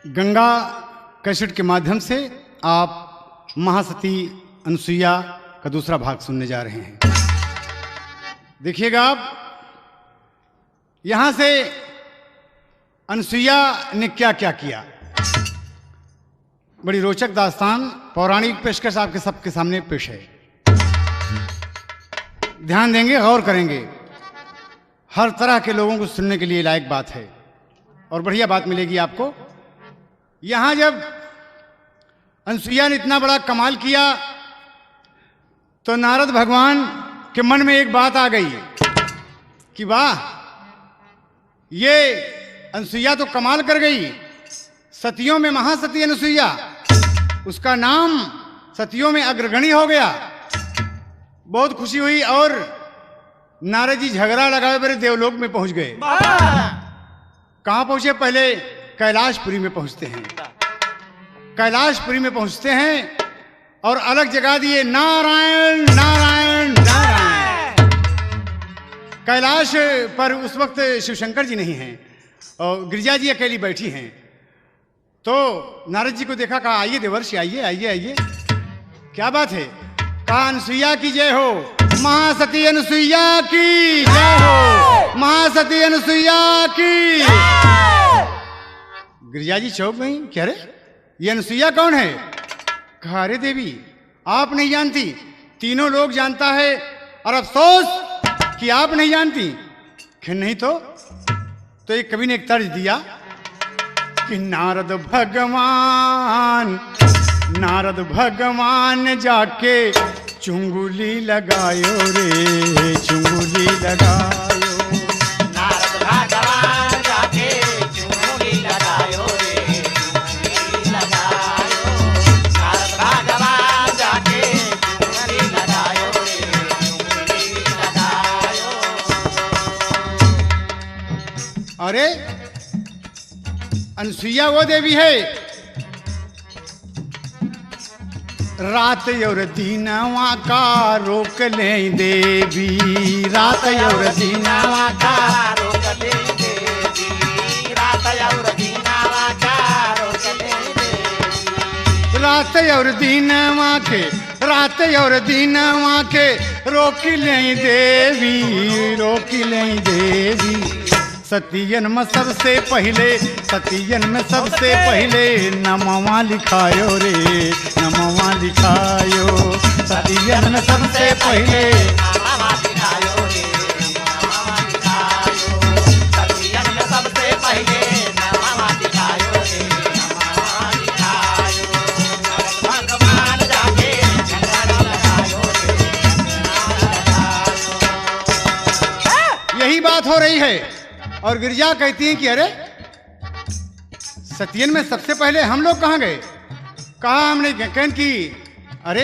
Ganga cassette के माध्यम से आप महासती अनुसुईया का दूसरा भाग सुनने जा रहे हैं। देखिएगा आप, यहां से अनुसुईया ने क्या क्या किया। बड़ी रोचक दास्तान, पौराणिक पेशकश आपके सबके सामने पेश है। ध्यान देंगे, गौर करेंगे, हर तरह के लोगों को सुनने के लिए लायक बात है और बढ़िया बात मिलेगी आपको। यहां जब अनुसुईया ने इतना बड़ा कमाल किया तो नारद भगवान के मन में एक बात आ गई कि वाह, ये अनुसुईया तो कमाल कर गई, सतियों में महासती अनुसुईया, उसका नाम सतियों में अग्रगणी हो गया। बहुत खुशी हुई और नारद जी झगड़ा लगाए मेरे देवलोक में पहुंच गए। कहां पहुंचे? पहले कैलाशपुरी में पहुंचते हैं। कैलाशपुरी में पहुंचते हैं और अलग जगा दिए नारायण नारायण नारायण। कैलाश पर उस वक्त शिवशंकर जी नहीं हैं और गिरिजा जी अकेली बैठी हैं। तो नारद जी को देखा, कहा आइए देवर्षि, आइए आइए आइए। क्या बात है? कहा अनुसुईया की जय हो, महासती अनुसुईया की जय हो, महासती अनुसुईया की। गिरिजा जी चौंक गई, क्या रे ये अनुसुईया कौन है? कहा अरे देवी, आप नहीं जानती, तीनों लोग जानता है और अफसोस कि आप नहीं जानती। कि नहीं तो एक कवि ने एक तर्ज दिया कि नारद भगवान जाके चुंगुली लगायो रे, चुंगुली लगायो। नारद भगवान जाके चुंगुली लगायो रे, चुंगुली लगायो। नारद भगवान जाके चुंगुली लगायो रे, चुंगुली लगायो। अरे अनुसुईया वो देवी है, रात और दीनवा का रोक ले देवी, रात और दीनवा का रोक ले देवी, रात और दीनवा का रोक ले देवी। रात और दीनवा के, रात और दीनवा के रोक ले देवी, रोक ले देवी। सतियन में सबसे पहले, सतियन में सबसे पहले नमवा लिखायो रे, नमवा लिखायो। सतियन में सबसे पहले नमवा लिखायो रे, नमवा लिखायो। सतियन में सबसे पहले नमवा लिखायो रे, नमवा लिखायो। भगवान जाके झगड़ा लगायो रे, झगड़ा लगायो। यही बात हो रही है। और गिरिजा कहती हैं कि अरे सतियन में सबसे पहले हम लोग कहाँ गए? कहा हमने कहन की। अरे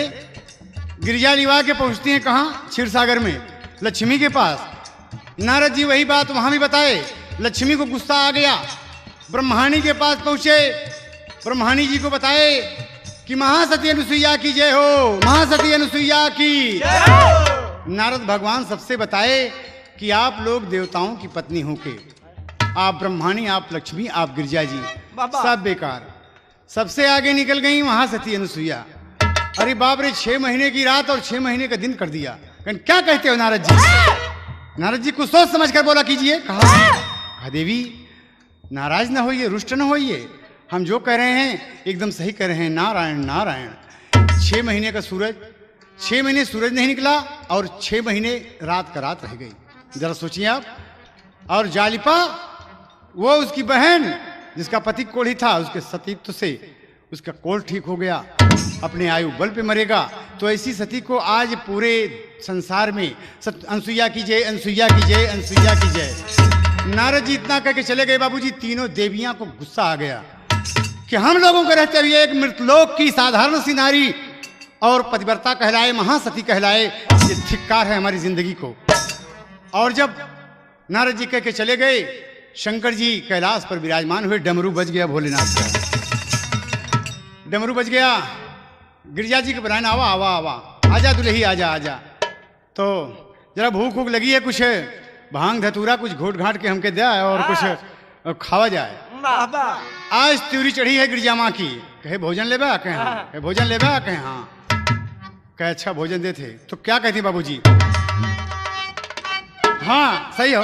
गिरिजा लिवा के पहुंचती हैं कहाँ? क्षीर सागर में लक्ष्मी के पास। नारद जी वही बात वहां भी बताए। लक्ष्मी को गुस्सा आ गया, ब्रह्माणी के पास पहुंचे, ब्रह्माणी जी को बताए कि महासती अनुसुईया की जय हो, महासती अनुसुईया की। नारद भगवान सबसे बताए कि आप लोग देवताओं की पत्नी होके, आप ब्रह्माणी, आप लक्ष्मी, आप गिरिजा जी, सब बेकार। सबसे आगे निकल गई महासती अनुसुईया। अरे बाप रे, 6 महीने की रात और 6 महीने का दिन कर दिया। क्या कहते हो नारद जी? नारद जी कुछ सोच समझ कर बोला कीजिए। कहा देवी नाराज ना होइए, रुष्ट ना होइए, हम जो कह रहे हैं एकदम सही कह रहे हैं। नारायण नारायण। 6 महीने का सूरज, 6 महीने सूरज नहीं निकला और 6 महीने रात का रात रह गई। जरा सोचिए आप। और जालिपा, वो उसकी बहन जिसका पति कोढ़ी था, उसके सतीत्व से उसका कोढ़ ठीक हो गया, अपने आयु बल पे मरेगा। तो ऐसी सती को आज पूरे संसार में अनुसुईया की जय, अनुसुईया की जय, अनुसुईया की जय। नारद जी इतना कह के चले गए। बाबूजी, तीनों देवियां को गुस्सा आ गया कि हम लोगों को रहते हुए एक मृतलोक की साधारण सी नारी और पतिव्रता कहलाए, महासती कहलाए, ये धिक्कार है हमारी जिंदगी को। और जब नारद जी कह के चले गए, शंकर जी कैलाश पर विराजमान हुए। डमरू बज गया भोलेनाथ का, डमरू बज गया। गिरिजा जी के बनाना, आवा आवा आवा, आजा दुल्ही, आजा आजा। तो जरा भूख भूख लगी है, कुछ भांग धतूरा कुछ घोट घाट के हमके दे और कुछ खावा जाए। आज त्यूरी चढ़ी है गिरजा माँ की, कहे भोजन लेबा, कहे हाँ, कहे भोजन लेबा, कहे हाँ, कहे अच्छा भोजन दे थे। तो क्या कहती बाबूजी? हाँ सही हो।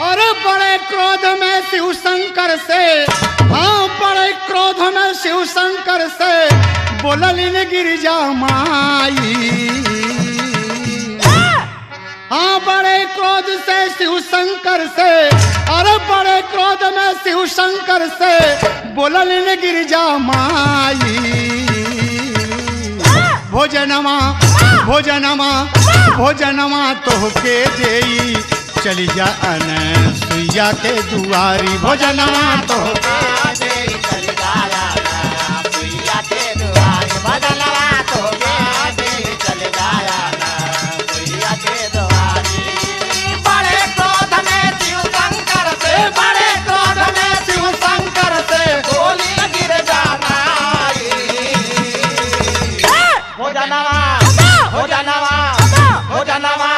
अरे बड़े क्रोध में शिव शंकर से, हाँ बड़े क्रोध में शिव शंकर से बोललिन गिरिजा माई। हाँ बड़े क्रोध से शिव शंकर से, अरे बड़े क्रोध में शिव शंकर से बोललिन गिरिजा माई। भोजनमा भोजनमा भोजनमा तोहके देई, चली जा अनसुईया के दुआरी। भोजनमा तोहके देई, चली जा अनसुईया के दुआरी। भोजनमा तोहके देई, चली जा अनसुईया के दुआरी। बड़े क्रोध में शिव शंकर से, बड़े क्रोध में शिव शंकर से बोली गिरजा माई। भोजनमा भोजनमा भोजनमा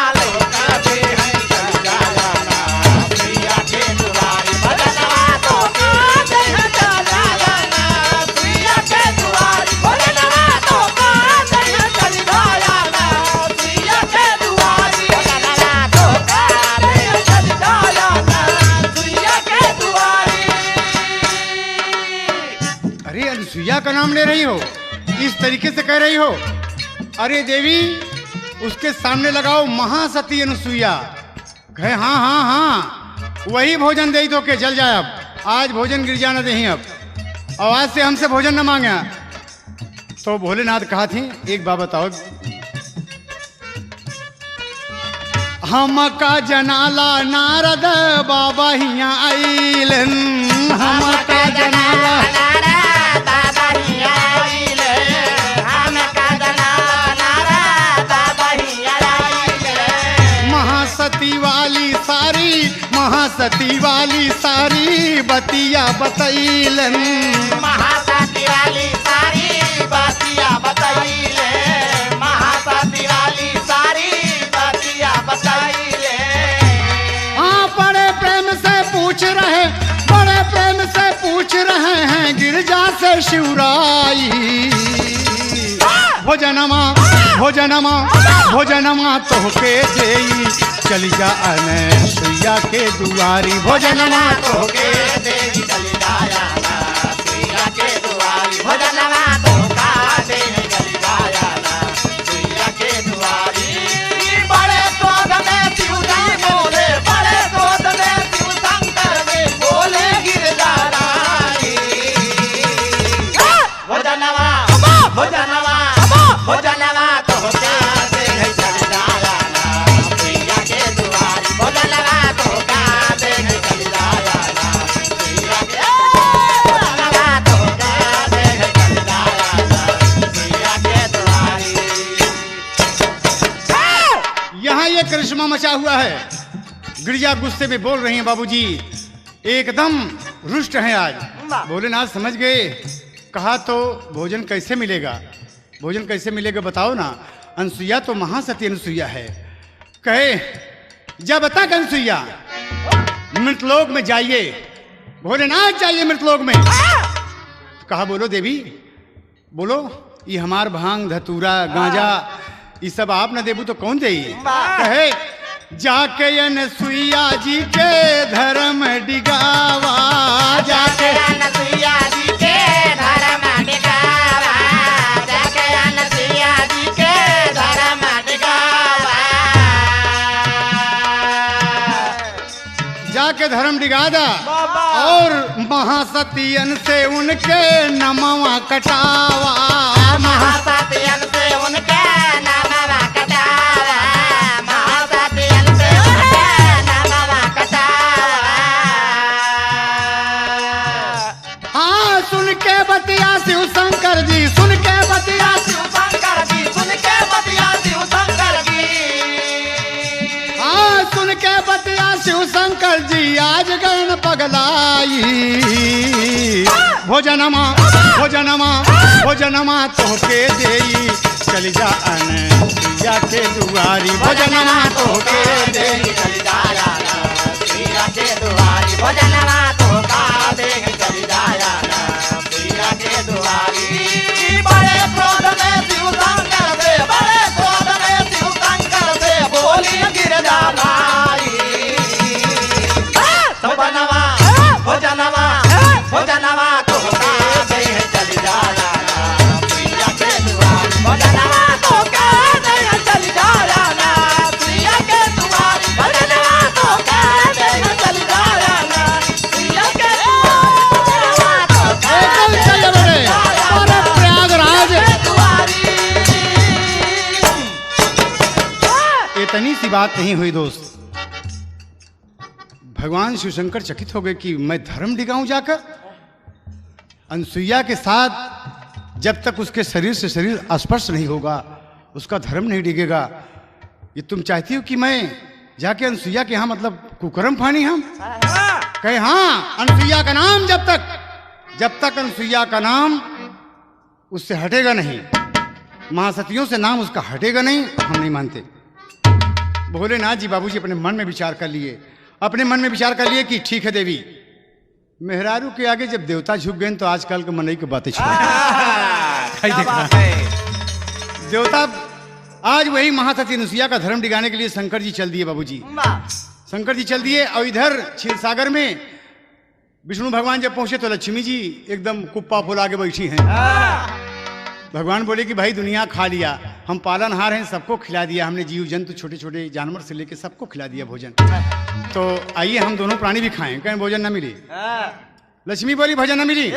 अनुसुईया का नाम ले रही हो, इस तरीके से कह रही हो? अरे देवी उसके सामने लगाओ महासती अनुसुईया। कहे हाँ हाँ हाँ वही भोजन दे तो के चल जाए। अब आज भोजन गिर जाना दे, अब आज से हमसे भोजन न मांगे। तो भोलेनाथ कहा थी एक बात बताओ, हम का जनाला नारद बाबा हिया आइलन। हम का जनाला महासती वाली सारी बतिया बतैलन। महासती वाली सारी बतिया बतैले, महासती वाली सारी बतिया बतैले। हाँ बड़े प्रेम से पूछ रहे, बड़े प्रेम से पूछ रहे हैं गिरजा से शिवराई। भोजनमा भोजनमा भोजनमा तोहके देई, चली जा अनसुईया के दुआरी। भोजनमा तोहके देई, चली जा अनसुईया के दुआरी। भोजनमा तोहका देई, चली जा अनसुईया के दुआरी। बड़े क्रोध में शिव जी बोले, बड़े क्रोध में शिव शंकर में बोले गिरजा रानी। भोजनमा भोजनमा भोजनमा तोहके देई, चली जा अनसुईया के दुआरी। भोजनमा तोहका देई, चली जा अनसुईया के भोजनमा तोहका देई, चली जा अनसुईया के दुआरी। यहाँ ये करिश्मा मचा हुआ है। गिरजा गुस्से में बोल रही हैं बाबूजी, एकदम रुष्ट हैं आज। भोलेनाथ समझ गए, कहा तो भोजन कैसे मिलेगा, भोजन कैसे मिलेगा बताओ ना। अनुसुईया तो महासती अनुसुईया है। कहे जा बता के अनुसुईया मृतलोक में जाइए, भोलेनाथ जाइए मृतलोक में। कहा बोलो देवी बोलो, ये हमार भांग धतूरा गांजा ये सब आप न देबू तो कौन दे? कहे जाके अनुसुईया जी के धर्म डिगावा, जाके अनुसुईया जी के धर्म डिगावा, जाके अनुसुईया जी के धर्म डिगावा। जाके धर्म डिगादा और महासतियन से उनके नमवा कटावा। महासतियन से उनके नमवा कटावा, महासतियन से उनके नमवा कटावा। हाँ सुन के बतिया शिव शंकर जी, सुन के बतिया शिव शंकर जी, सुन के बतिया शिव शंकर जी। हाँ सुन के बतिया शिव शंकर जी, आज गण पगलाई। भोजनमा भोजनमा भोजनमा तोहके देई, चली जा अनुसुईया के दुआरी। भोजनमा तोहके देई, चली जा बात नहीं हुई दोस्त। भगवान शिवशंकर चकित हो गए कि मैं धर्म डिगाऊं जाकर। अनसुईया के साथ जब तक उसके शरीर से शरीर स्पर्श नहीं होगा उसका धर्म नहीं डिगेगा। ये तुम चाहती हो कि मैं जाके अनसुईया के यहाँ मतलब कुकर्म फानी हम? कहे हाँ, अनसुईया का नाम जब तक अनसुईया का नाम उससे हटेगा नहीं, महासतियों से नाम उसका हटेगा नहीं, हम नहीं मानते। भोलेनाथ जी बाबूजी अपने मन में विचार कर लिए कि ठीक है देवी, मेहरारू के आगे जब देवता झुक गए तो आजकल के मनई की बातें देवता आज वही महासती अनुसुईया का धर्म डिगाने के लिए शंकर जी चल दिए बाबूजी। शंकर जी चल दिए और इधर क्षीरसागर में विष्णु भगवान जब पहुंचे तो लक्ष्मी जी एकदम कुप्पा फुला के बैठी हैं। भगवान बोले कि भाई दुनिया खा लिया, हम पालनहार हैं, सबको खिला दिया हमने, जीव जंतु छोटे छोटे जानवर से लेके सबको खिला दिया भोजन, तो आइए हम दोनों प्राणी भी खाएं। कहीं भोजन ना मिली? लक्ष्मी बोली भोजन ना मिली,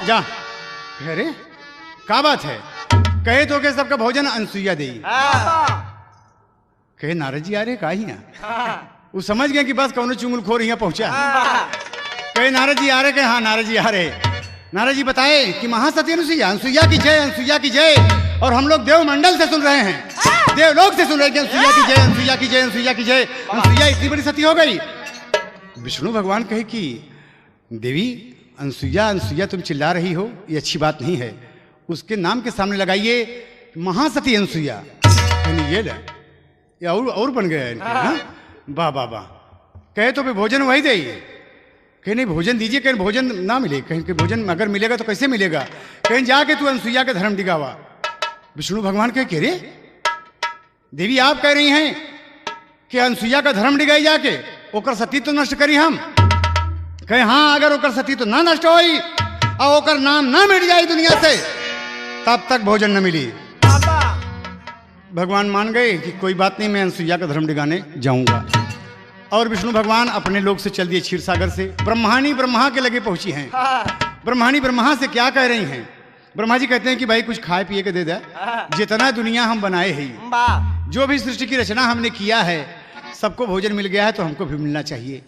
जा। अरे क्या बात है? कहे तो के सबका भोजन अनसुईया दे। कहे नारद जी आ रहे का यहाँ? वो समझ गए कि बस कौन चुंगलखोर यहाँ पहुंचा। कहे नारद जी आ रहे? कहे हाँ नारद जी आ रहे। नारद जी बताए कि महासती अनुसुईया, अनसुईया की जय, अनसुईया की जय। और हम लोग देवमंडल से सुन रहे हैं, देवलोक से सुन रहे हैं कि अनसुईया की जय, अनसुईया की जय, अनसुईया की जय। अनसुईया इतनी बड़ी सती हो गई। विष्णु भगवान कहे कि देवी अनसुईया अनसुईया तुम चिल्ला रही हो, ये अच्छी बात नहीं है, उसके नाम के सामने लगाइए महासती अनसुईया। ये ले, ये और बन गया है। वाह वाह वाह। कहे तो भोजन वही दे, कहीं नहीं भोजन दीजिए, कहीं भोजन ना मिले, कहीं के भोजन अगर मिलेगा तो कैसे मिलेगा? कहीं जाके तू अनसुईया का धर्म डिगावा। विष्णु भगवान कहे रे देवी आप कह रही हैं कि अनसुईया का धर्म डिगाई जाके ओकर सतीत्व नष्ट करी हम? कहे हाँ, अगर ओकर सतीत्व ना नष्ट होई और ओकर नाम ना मिट जाए दुनिया से तब तक भोजन न मिली। भगवान मान गए कि कोई बात नहीं, मैं अनसुईया का धर्म डिगाने जाऊंगा। और विष्णु भगवान अपने लोक से चल दिए क्षीरसागर से। ब्रह्मानी ब्रह्मा के लगे पहुंची हैं। ब्रह्मानी ब्रह्मा से क्या कह रही हैं? ब्रह्मा जी कहते हैं कि भाई कुछ खाए पिए के दे दे, जितना दुनिया हम बनाए हैं, जो भी सृष्टि की रचना हमने किया है, सबको भोजन मिल गया है तो हमको भी मिलना चाहिए।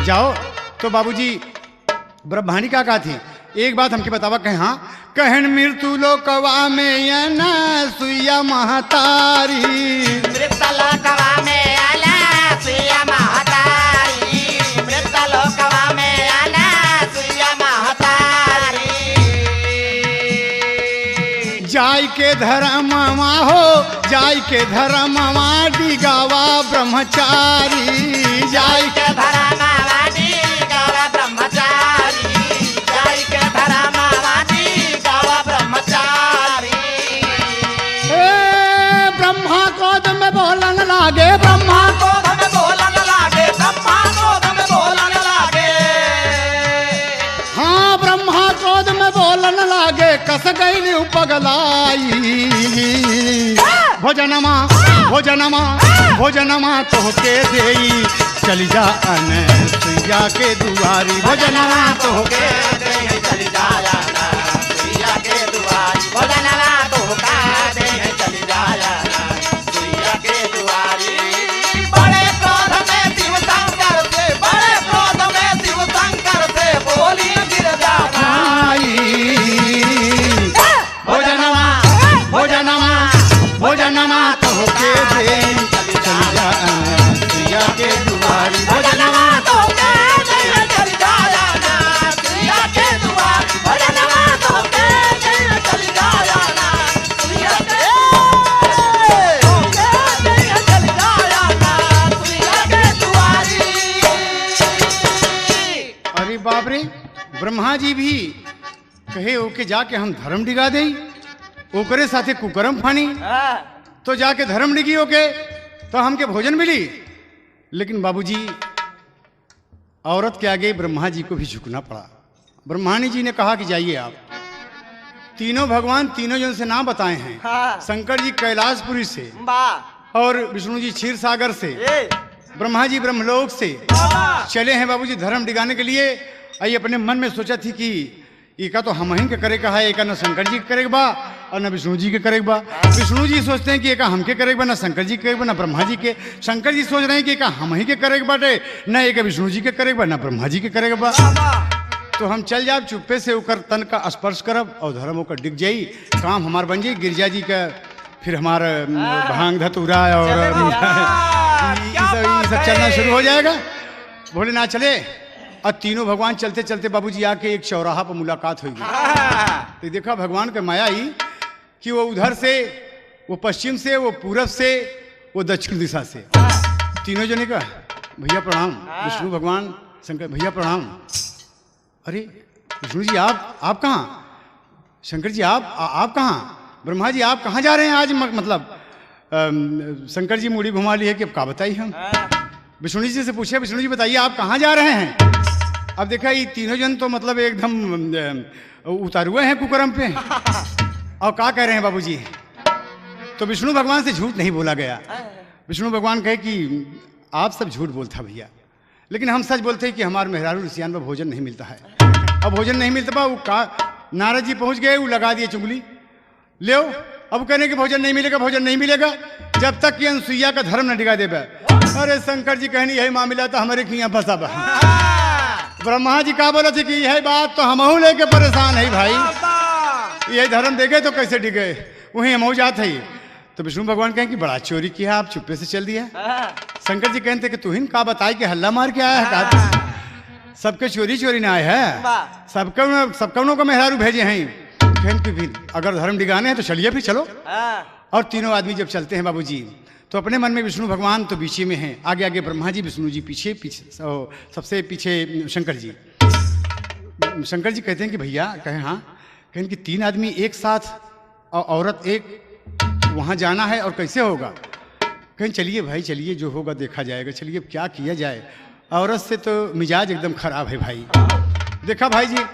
जाओ। तो बाबूजी ब्रह्मानी क्या कहा थी? एक बात हमके बतावा। कहे हाँ, कहन मृत्यु लोकवा में अनसुईया महतारी, मृत्यु लोकवा में अनसुईया महतारी, मृत्यु लोकवा में अनसुईया महतारी। जाय के धर्मवा हो, जाय के धर्मवा डिगावा ब्रह्मचारी, जाय के धर्मवा डिगावा ब्रह्मचारी, जाय के धर्मवा डिगावा ब्रह्मचारी। ब्रह्मा क्रोध में बोलन लागे, ब्रह्मा क्रोध में बोलन लागे, ब्रह्मा क्रोध में बोलन लागे। हाँ ब्रह्मा क्रोध में बोलन लागे, कस गई पगलाई। भोजनमा भोजनमा भोजनमा तोहके देई, चली जा अनसुईया के दुआरी। भोजनमा तोहके देई, चली जा अनसुईया के दुआरी। भोजनमा तोहका देई, चली जा अनसुईया के दुआरी। बड़े क्रोध में शिव शंकर से, बड़े क्रोध में शिव शंकर से बोली गिरजा माई। भोजनमा भोजनमा भोजनमा तोहके देई, चली जा अनसुईया के दुआरी। भोजनमा तोहके देई, चली जा अनसुईया के दुआरी। भोजनमा तोहके देई, चली जा अनसुईया के दुआरी। अरे बाप रे, ब्रह्मा जी भी कहे ओके जाके हम धर्म डिगा दे, ओकरे साथे कुकर्म फानी, तो जाके धर्म डिगी ओके तो हमके भोजन मिली। लेकिन बाबूजी औरत के आगे ब्रह्मा जी को भी झुकना पड़ा। ब्रह्मानी जी ने कहा कि जाइए आप। तीनों भगवान तीनों जन से नाम बताए हैं। शंकर जी कैलाशपुरी से, और विष्णु जी क्षीर सागर से, ब्रह्मा जी ब्रह्मलोक से चले हैं बाबूजी धर्म डिगाने के लिए। आई अपने मन में सोचा थी कि इका तो हम ही के करे का है, इका न शंकर जी के करे बा और न विष्णु जी के करेगा बा। विष्णु जी सोचते हैं कि एक हमके करेगा, ना शंकर जी के करेगा, ना ब्रह्मा जी के। शंकर जी सोच रहे हैं कि एक हम ही के करेगा बाटे, न एक विष्णु जी के करेगा, ना ब्रह्मा जी के करेगा बा। तो हम चल जाब चुप्पे से ओकर तन का स्पर्श करब और धर्म ओकर डिग जाई, काम हमार बन जाई। गिरजा जी का फिर हमारा भांग धतूरा और ये सब चलना शुरू हो जाएगा। भोलेनाथ चले और तीनों भगवान चलते चलते बाबूजी आके एक चौराहा पर मुलाकात हुई। तो देखा भगवान का माया ही कि वो उधर से, वो पश्चिम से, वो पूरब से, वो दक्षिण दिशा से, तीनों जने का भैया प्रणाम। विष्णु भगवान शंकर भैया प्रणाम। अरे विष्णु जी आप कहाँ? शंकर जी आप कहाँ? ब्रह्मा जी आप कहाँ जा रहे हैं आज? मतलब शंकर जी मुड़ी घुमा ली है कि अब का बताइए हम। विष्णु जी से पूछे, विष्णु जी बताइए आप कहाँ जा रहे हैं? अब देखा ये तीनों जन तो मतलब एकदम उतार हुए हैं कुकरम पे। और क्या कह रहे हैं बाबूजी? तो विष्णु भगवान से झूठ नहीं बोला गया। विष्णु भगवान कहे कि आप सब झूठ बोलता भैया, लेकिन हम सच बोलते हैं कि हमारे मेहरारू ऋषियान में भोजन नहीं मिलता है। अब भोजन नहीं मिलता बा, वो का नारद जी पहुंच गए, वो लगा दिए चुंगली, ले अब कहने कि भोजन नहीं मिलेगा, भोजन नहीं मिलेगा जब तक कि अनसुईया का धर्म न डिगा देगा। अरे शंकर जी कहनी यही मामला था हमारे खिया फंसा बा। ब्रह्मा जी का बोला थे कि यही बात तो हमहू लेके परेशान है भाई, यही धर्म देगे तो कैसे डिगे, वहीं हमहू जाते ही। तो विष्णु भगवान कहें कि बड़ा चोरी किया, आप चुप्पे से चल दिया। शंकर जी कहते कि तू ही का बताई कि हल्ला मार के आया है का? सबके चोरी चोरी ना आए है, सबको को मेहरारू भेजे हैं। फिर अगर धर्म डिगाने हैं तो चलिए, फिर चलो। और तीनों आदमी जब चलते हैं बाबूजी तो अपने मन में विष्णु भगवान तो पीछे में हैं, आगे आगे ब्रह्मा जी, विष्णु जी पीछे पीछे, सबसे पीछे शंकर जी। शंकर जी कहते हैं कि भैया कहें हाँ, कहें कि तीन आदमी एक साथ और औरत एक, वहाँ जाना है और कैसे होगा? कहें चलिए भाई चलिए, जो होगा देखा जाएगा, चलिए अब क्या किया जाए। औरत से तो मिजाज एकदम खराब है भाई। देखा भाई जी,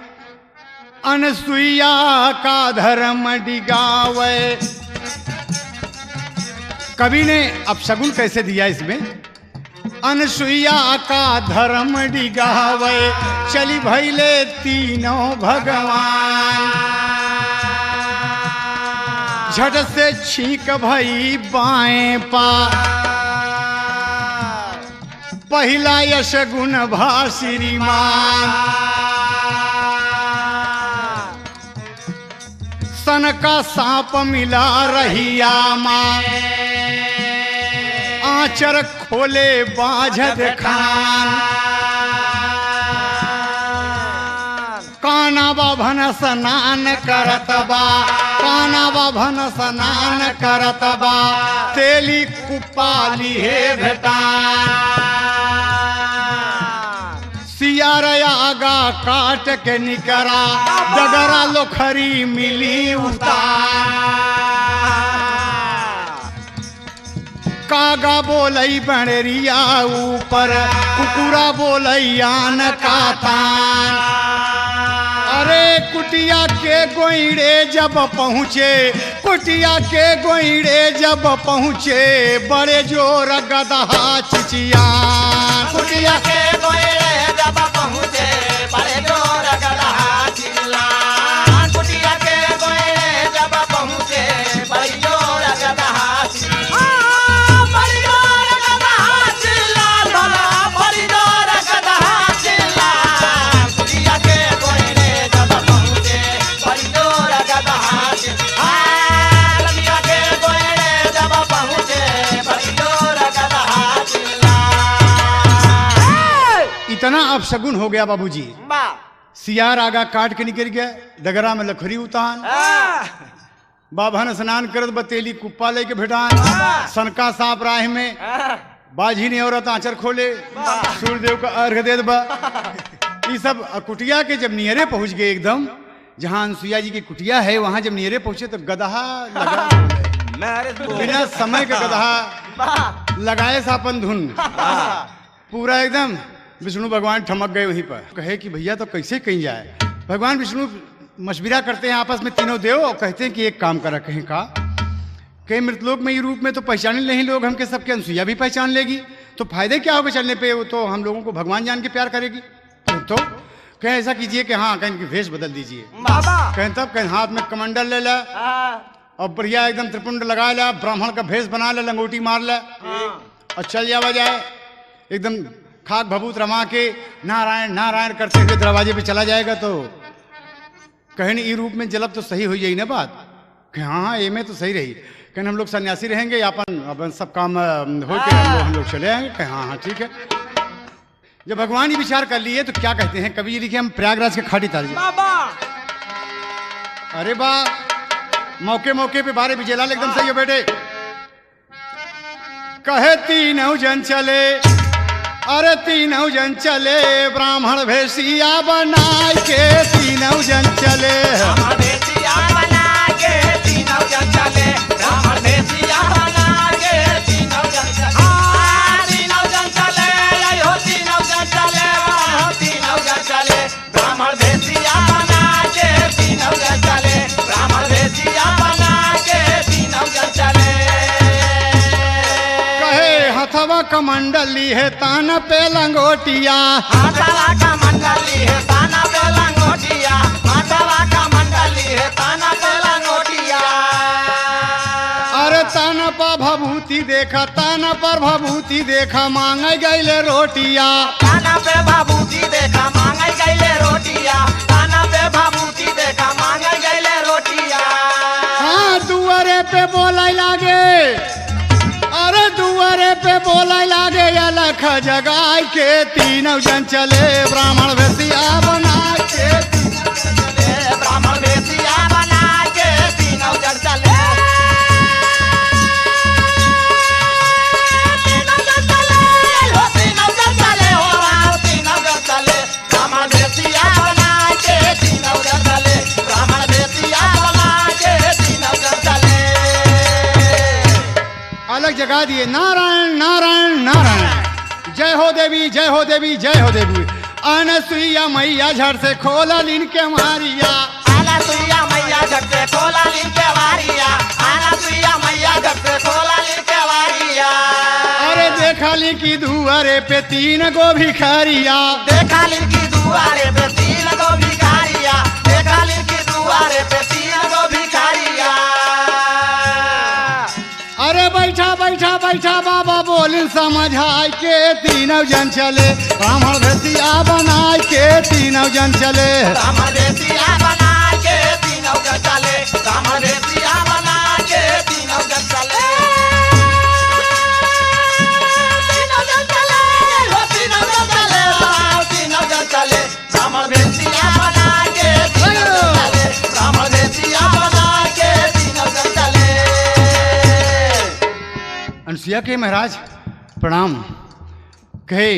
अनसुईया का धर्म डिगावे, कवि ने अपशगुन कैसे दिया इसमें? अनसुईया का धर्म डिगावे, चली भैले तीनों भगवान, झट से छींक भई बाएं पा, पहला यश गुण भा श्रीमान, सन का सांप मिला रहिया माँ, आचर खोले बाझद खान, काना बाभन स्नान करत बा, काना बाभन स्नान करत बा, तेली कुपाली हे भेटान, सियारा आगा काट के निकरा, डगरा लोखरी मिली उतार, कागा बोलई बणरिया ऊपर, कुकुरा बोलई आन का तान। अरे कुटिया के गोइड़े जब पहुँचे, कुटिया के गोइड़े जब पहुँचे, बड़े जोर गदहा चिचियान, कुटिया के गोइड़े जब पहुँचे, बड़े जोर गदहा चिल्लान, कुटिया के गोइड़े जब पहुँचे, बड़े जोर गदहा चिल्लान, बड़े जोर गदहा चिल्लान, भला बड़े जोर गदहा चिल्लान, कुटिया के गोइड़े जब पहुँचे, बड़े जोर गदहा चिल्लान, कुटिया के गोइड़े जब पहुँचे, बड़े जोर गदहा चिल्लान। इतना अपशगुन हो गया बाबूजी। सियार आगा काट के निकल गया, डगरा में लखरी उतान, बाभन स्नान करत बतेली कुप्पा लेके भेटान, सनका सांप राह में, बाझी ने औरत आंचर खोले, सूर्यदेव का अर्घ दे बा। ये सब कुटिया के जब नियरे पहुंच गए एकदम, जहाँ अनसुईया जी की कुटिया है, वहां जब नियरे पहुंचे तो गदहा लगा, बिना समय का गदहा लगाए सापन धुन, पूरा एकदम विष्णु भगवान ठमक गए वहीं पर। कहे कि भैया तो कैसे कहीं जाए? भगवान विष्णु मशविरा करते हैं आपस में तीनों देव और कहते हैं कि एक काम करा, कहें का कहीं मृतलोक में ये रूप में तो पहचाने नहीं लोग हमके, सबके अनसुईया भी पहचान लेगी तो फायदे क्या होगा चलने पे? वो तो हम लोगों को भगवान जान के प्यार करेगी। तो कहें ऐसा कीजिए कि हाँ कहें कि भेष बदल दीजिए। बाबा कहें तब कहें हाथ में कमंडल ले ला और बढ़िया एकदम त्रिपुंड लगा ला, ब्राह्मण का भेष बना ले, लंगोटी मार ले और चल जावा जाए एकदम खाक भभूत रमा के नारायण नारायण करते हुए दरवाजे पे चला जाएगा। तो कहें ई रूप में जलब तो सही हो जाई ना बात। कहें हाँ ये में तो सही रही। कहें हम लोग सन्यासी रहेंगे अपन अपन सब काम हो के हम लोग चले आएंगे। कहें हाँ हाँ ठीक है। जब भगवान ही विचार कर लिए तो क्या कहते हैं कवि जी लिखे हम प्रयागराज के खाटी तार बाबा अरे बा मौके मौके पे बारे विजयलाल एकदम सही है बेटे। कहे तीनों जन चले, अरे तीनों जन चले ब्राह्मण भेषिया बनाए के तीनों जन चले। ब्राह्मण भेषिया बना के तीनों जन चले, ब्राह्मण भेषिया बना के तीनों जन चले। तीनों जन चले हो तीनों जन चले, तीनों जन चले ब्राह्मण भेषिया बना के तीनों जन चले, ब्राह्मण भेषिया बना के तीनों जन चले। हथवा कमंडली है ताना पे लंगोटिया, हाथवा का मंडली है ताना पे लंगोटिया, हाथवा का मंडली है ताना पे लंगोटिया। अरे ताना पर भभूति देखा, ताना पर भभूति देखा मांगे गईले रोटिया। ताना पे भभूति देखा मांगे गईले रोटिया, ताना पे भभूति देखा मांगे गईले रोटिया। हाँ दुआरे पे बोला लागे, अरे दुआरे पे बोला लागे अलख जगाए के तीनों जन चले ब्राह्मण भेषिया बना के ब्राह्मण भेषिया बना के तीनों जन चले। तीनों जन चले हो तीनों जन चले हो तीनों जन चले, ब्राह्मण भेषिया बना के तीनों जन चले, ब्राह्मण भेषिया बना के तीनों जन चले। अलग जगा दिए नारायण नारायण नारायण। जय हो देवी जय हो देवी जय हो देवी। अनसुईया मैया झट से खोला लीन के मारिया, अनसुईया मैया झट से खोला लीन के वारिया, अनसुईया मैया झट से खोला लीन के वारिया। अरे देखा ली की दुआरे पे तीन गो भिखारिया, देखा लीन की दुआरे पे तीन गो भिखारिया, देखा लीन की दुआरे पे तीन गो भिखारिया। अरे बैठा बैठा बैठा बाबा बोलिन समझाए के तीनों जन चले ब्राह्मण भेषिया बनाए के तीनों जन चले। ब्राह्मण भेषिया बना के तीनों जन चले, ब्राह्मण भेषिया बना के तीनों जन चले। तीनों जन चले हो तीनों जन चले हो तीनों जन चले, ब्राह्मण भेषिया बना के तीनों जन चले, ब्राह्मण भेषिया बना के तीनों जन चले। अनसुईया के महाराज प्रणाम। कहे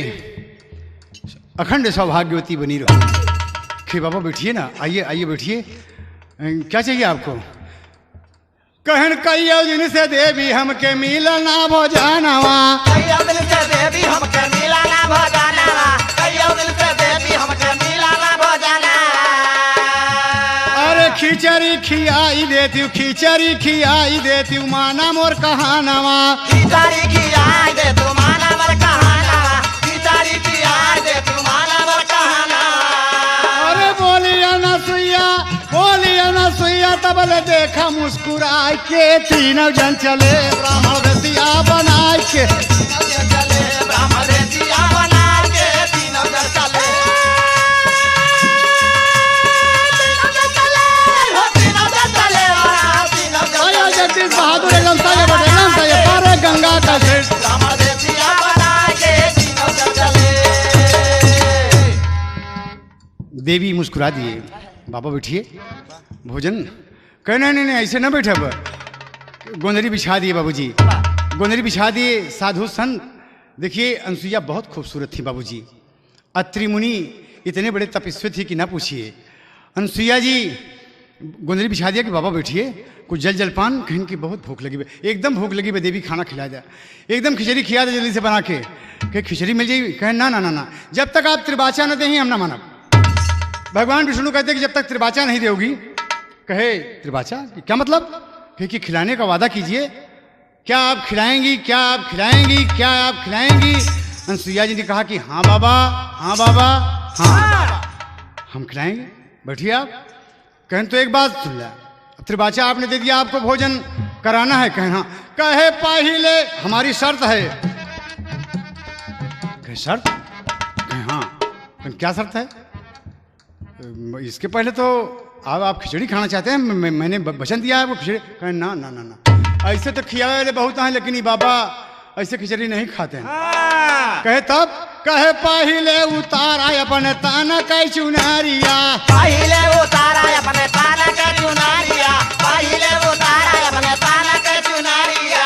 अखंड सौभाग्यवती बनी रहो। खे बाबा बैठिए ना, आइए आइए बैठिए। क्या चाहिए आपको? कहन कहियो दिन से देवी हमके मिलना भोजनवा, कहियो दिल से देवी हमके मिलना भोजनवा, कहियो दिल से देवी हमके मिलना भोजनवा। अरे खिचड़ी खियाई देती, खिचड़ी खियाई देती माना मोर कहानवा। खिचड़ी खियाई दे तू माना मोर कहानवा, खिचड़ी खियाई दे तू माना मोर कहानवा। अरे बोलिया ना सुइया, बोलिया ना सुइया तबले देखा मुस्कुराए के तीनों जन चले ब्राह्मण भेषिया बनाए के तीनों जन चले, ब्राह्मण भेषिया बना के तीनों जन चले। तीनों जन चले हो तीनों जन चले हो तीनों जन आया चले। जगदीश बहादुर एकदम सही बटे एकदम सही पारे गंगा का सेठ। ब्राह्मण भेषिया बना के तीनों जन चले। देवी मुस्कुरा दिए। बाबा बैठिए भोजन। कहे नहीं नहीं नहीं ऐसे ना बैठे, अब गोंदरी बिछा दिए बाबूजी, गोंदरी बिछा दिए। साधु संत देखिए अनसुईया बहुत खूबसूरत थी बाबूजी। अत्रि मुनि इतने बड़े तपस्वी थी कि ना पूछिए। अनसुईया जी गोंदरी बिछा दिया कि बाबा बैठिए, कुछ जल जलपान। कहें कि बहुत भूख लगी, एकदम भूख लगी है देवी, खाना खिला दे, एकदम खिचड़ी खिला दे जल्दी से बना के। कहे खिचड़ी मिल जाएगी? कहे ना ना ना ना, जब तक आप त्रिबाचा न दें हम ना मानब। भगवान विष्णु कहते कि जब तक त्रिबाचा नहीं दोगी। कहे त्रिबाचा क्या मतलब? कहे कि खिलाने का वादा कीजिए, क्या आप खिलाएंगी, क्या आप खिलाएंगी, क्या आप खिलाएंगी? अनसुईया जी ने कहा कि हाँ बाबा, हाँ बाबा, हाँ। हम खिलाएंगे, बैठिए आप। कहें तो एक बात सुन लिया, त्रिवाचा आपने दे दिया, आपको भोजन कराना है। कहें हाँ। कहे पहले हमारी शर्त है। कहे शर्त? कहें हाँ। कहें क्या शर्त है? इसके पहले तो आप खिचड़ी खाना चाहते हैं, मैंने वचन दिया है वो खिचड़ी। कहें ना ना ना ना, ऐसे तो खिया वाले बहुत हैं, लेकिन ये बाबा ऐसे खिचड़ी नहीं खाते हैं। कहे तब? कहे पहले उतारा अपने ताना कै चुनारिया, पहले उतारा अपने ताना के चुनारिया, पहले उतारा अपने ताना के चुनारिया।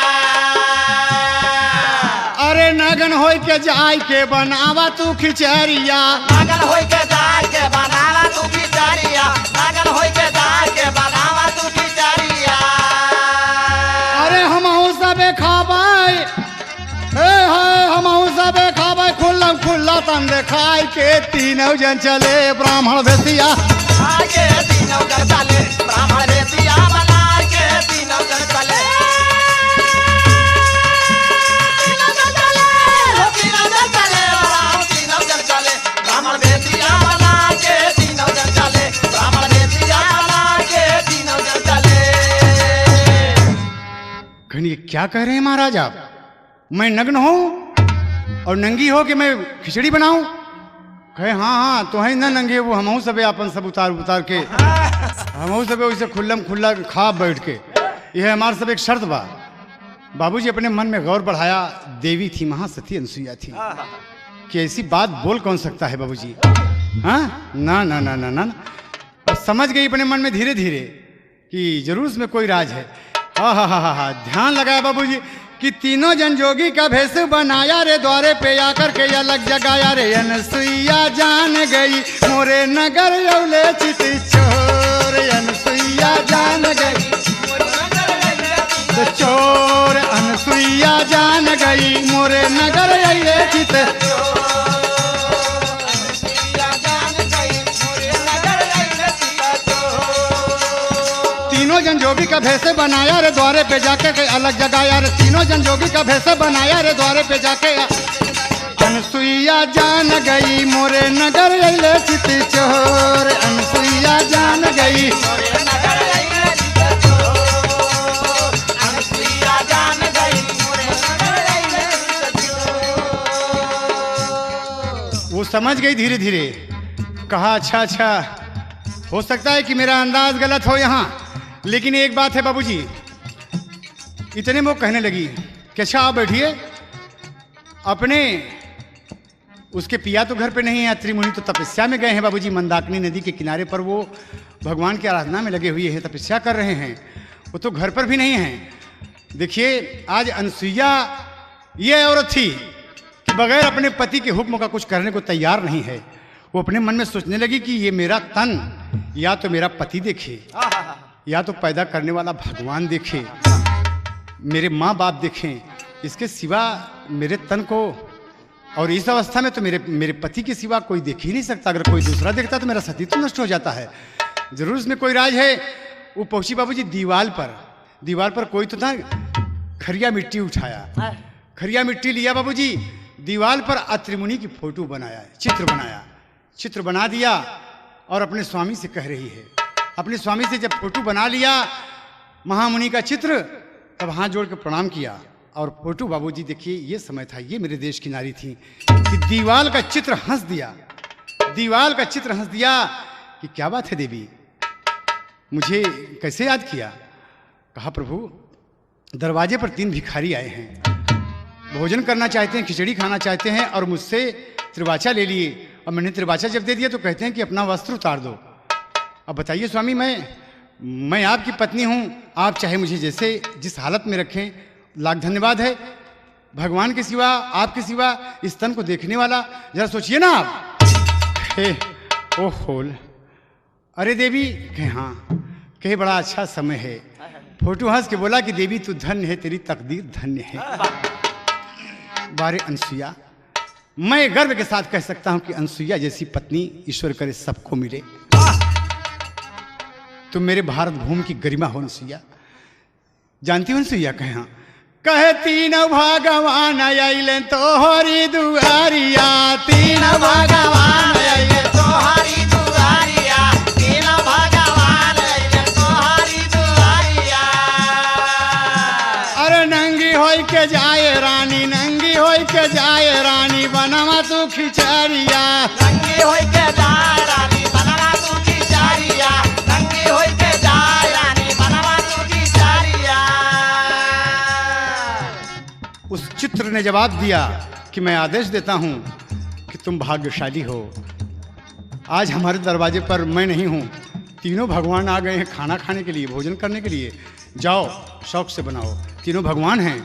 अरे नगन होई के जाय के बनावा तू खिचड़िया, नगन होई के जाय के बनावा तू खिचड़िया, नगन होई के जाय के बनावा तू खिचड़िया। अरे हमहू सबे खाबै, हमहू सबे खाबै, खुल्ला खुल्ला तन खाय के तीनों जन चले ब्राह्मण भेसिया, आके तीनों जन चले ब्राह्मण भेसिया, बना के तीनों जन चले, तीनों जन चले, तीनों जन चले, तीनों जन चले ब्राह्मण भेसिया, बना के तीनों जन चले ब्राह्मण भेसिया, बना के तीनों जन चले। कहीं ये क्या कह रहे हैं महाराज आप? मैं नग्न हूं और नंगी हो कि मैं खिचड़ी बनाऊं? कहे हाँ हाँ, तो है ना नंगे, वो हमहू सबे अपन सब उतार के हमहू सबे वैसे खुल्लम खुल्ला खा बैठ के। यह हमारे सब एक शर्त बा। बाबूजी अपने मन में गौर बढ़ाया, देवी थी महासती अनसुईया थी, कि ऐसी बात बोल कौन सकता है बाबूजी? हाँ ना ना ना ना ना, और समझ गई अपने मन में धीरे धीरे कि जरूर उसमें कोई राज है। हाँ हाँ हाँ हाँ, ध्यान लगाया बाबूजी कि तीनों जन जोगी का भेष बनाया रे, द्वारे पे आकर के अलग जगाया रे। अनसुईया जान गई मोरे नगर यौले चित चोर, अनसुईया जान गई तो चोर, अनसुईया जान गई मोरे नगर यौले चित। तीनों जन जोगी का भेष बनाया रे, द्वारे पे जाके अलग जगाया रे। तीनों जन जोगी का भेष बनाया रे, द्वारे पे जाके अनसुईया जान गई मोरे नगर अइले चित चोर, अनसुईया जान गई मोरे नगर अइले चित चोर, अनसुईया जान गई मोरे नगर अइले चित चोर। वो समझ गई धीरे धीरे, कहा अच्छा अच्छा, हो सकता है कि मेरा अंदाज गलत हो यहाँ, लेकिन एक बात है बाबूजी। इतने में वो कहने लगी कि अच्छा आप बैठिए, अपने उसके पिया तो घर पे नहीं है, त्रिमुनि तो तपस्या में गए हैं बाबूजी, मंदाकिनी नदी के किनारे पर वो भगवान की आराधना में लगे हुए हैं, तपस्या कर रहे हैं, वो तो घर पर भी नहीं हैं। देखिए आज अनसुईया ये औरत थी कि बगैर अपने पति के हुक्म का कुछ करने को तैयार नहीं है। वो अपने मन में सोचने लगी कि ये मेरा तन या तो मेरा पति देखे, या तो पैदा करने वाला भगवान देखे, मेरे माँ बाप देखें, इसके सिवा मेरे तन को, और इस अवस्था में तो मेरे पति के सिवा कोई देख ही नहीं सकता। अगर कोई दूसरा देखता तो मेरा सतीत्व नष्ट हो जाता है। जरूर इसमें कोई राज है। वो पहुंची बाबूजी दीवार पर कोई तो था, खरिया मिट्टी उठाया, खरिया मिट्टी लिया बाबूजी, दीवार पर अत्रिमुनि की फोटो बनाया, चित्र बना दिया और अपने स्वामी से कह रही है। अपने स्वामी से जब फोटो बना लिया महामुनि का चित्र, तब हाथ जोड़ के प्रणाम किया और फोटो बाबूजी देखिए, ये समय था, ये मेरे देश की नारी थी कि दीवार का चित्र हंस दिया, दीवार का चित्र हंस दिया कि क्या बात है देवी, मुझे कैसे याद किया? कहा प्रभु, दरवाजे पर 3 भिखारी आए हैं, भोजन करना चाहते हैं, खिचड़ी खाना चाहते हैं और मुझसे त्रिवाचा ले लिए, और मैंने त्रिवाचा जब दे दिया तो कहते हैं कि अपना वस्त्र उतार दो। अब बताइए स्वामी, मैं आपकी पत्नी हूँ, आप चाहे मुझे जैसे जिस हालत में रखें, लाख धन्यवाद है। भगवान के सिवा, आपके सिवा इस तन को देखने वाला, जरा सोचिए ना आप। ओ होल, अरे देवी, कहे हाँ, कहे बड़ा अच्छा समय है। फोटो हंस के बोला कि देवी तू धन्य है, तेरी तकदीर धन्य है। बारे अनसुईया, मैं गर्व के साथ कह सकता हूं कि अनसुईया जैसी पत्नी ईश्वर करे सबको मिले। तुम मेरे भारत भूमि की गरिमा हो अनसुईया। जानती हो अनसुईया? कहे हाँ। कहे तीनों भगवान आइले तोहरी दुआरिया, तीनों भगवान आइले तोहरी दुआरिया, खिचड़िया। नंगी होई के जाए रानी बनवा तू खिचड़िया, नंगी होई के जाए रानी बनवा तू खिचड़िया। उस चित्र ने जवाब दिया कि मैं आदेश देता हूं कि तुम भाग्यशाली हो, आज हमारे दरवाजे पर मैं नहीं हूं, तीनों भगवान आ गए हैं खाना खाने के लिए, भोजन करने के लिए। जाओ शौक से बनाओ, तीनों भगवान हैं।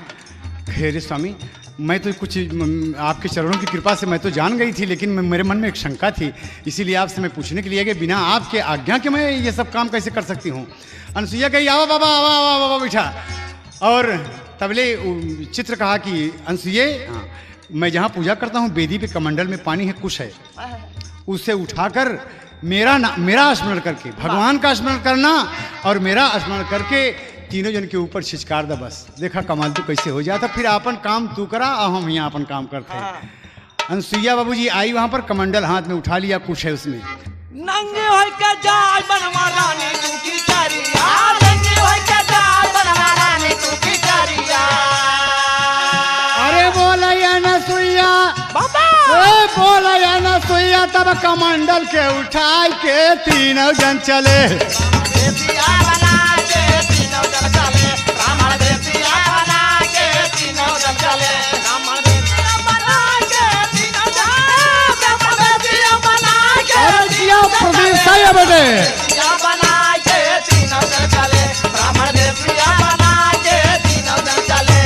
खैर स्वामी, मैं तो कुछ आपके चरणों की कृपा से मैं तो जान गई थी, लेकिन मेरे मन में एक शंका थी, इसीलिए आपसे मैं पूछने के लिए कि बिना आपके आज्ञा के मैं ये सब काम कैसे कर सकती हूँ। अनसुईया कही आवा बाबा आवा आवा बाबा बैठा। और तबले चित्र कहा कि अनसुईये, मैं जहाँ पूजा करता हूँ वेदी पे कमंडल में पानी है, कुछ है, उसे उठाकर मेरा स्मरण करके भगवान का स्मरण करना और मेरा स्मरण करके तीनों जन के ऊपर छिचकार दा। बस देखा कमाल तू कैसे हो जाता, फिर अपन काम तू करा और हम यहाँ अपन काम करते हैं। अनसुईया बाबूजी आई वहां पर, कमंडल हाथ में उठा लिया, कुछ है उसमें। नंगे होई के जाए बनवा रानी तू खिचड़िया, नंगे होई के जाए बनवा रानी तू खिचड़िया। अरे बोला या अनसुईया बाबा, ए बोला या अनसुईया, तब कमंडल के उठाए के तीनों जन चले। देसिया बना के तीनों जन चले, रामण देसिया बना के तीनों जन चले, रामण देसिया बना के तीनों जन, ब्रह्म देसिया बना के अरे जिया प्रदेश है बेटे। देसिया बना के तीनों जन चले, रामण देसिया बना के तीनों जन चले।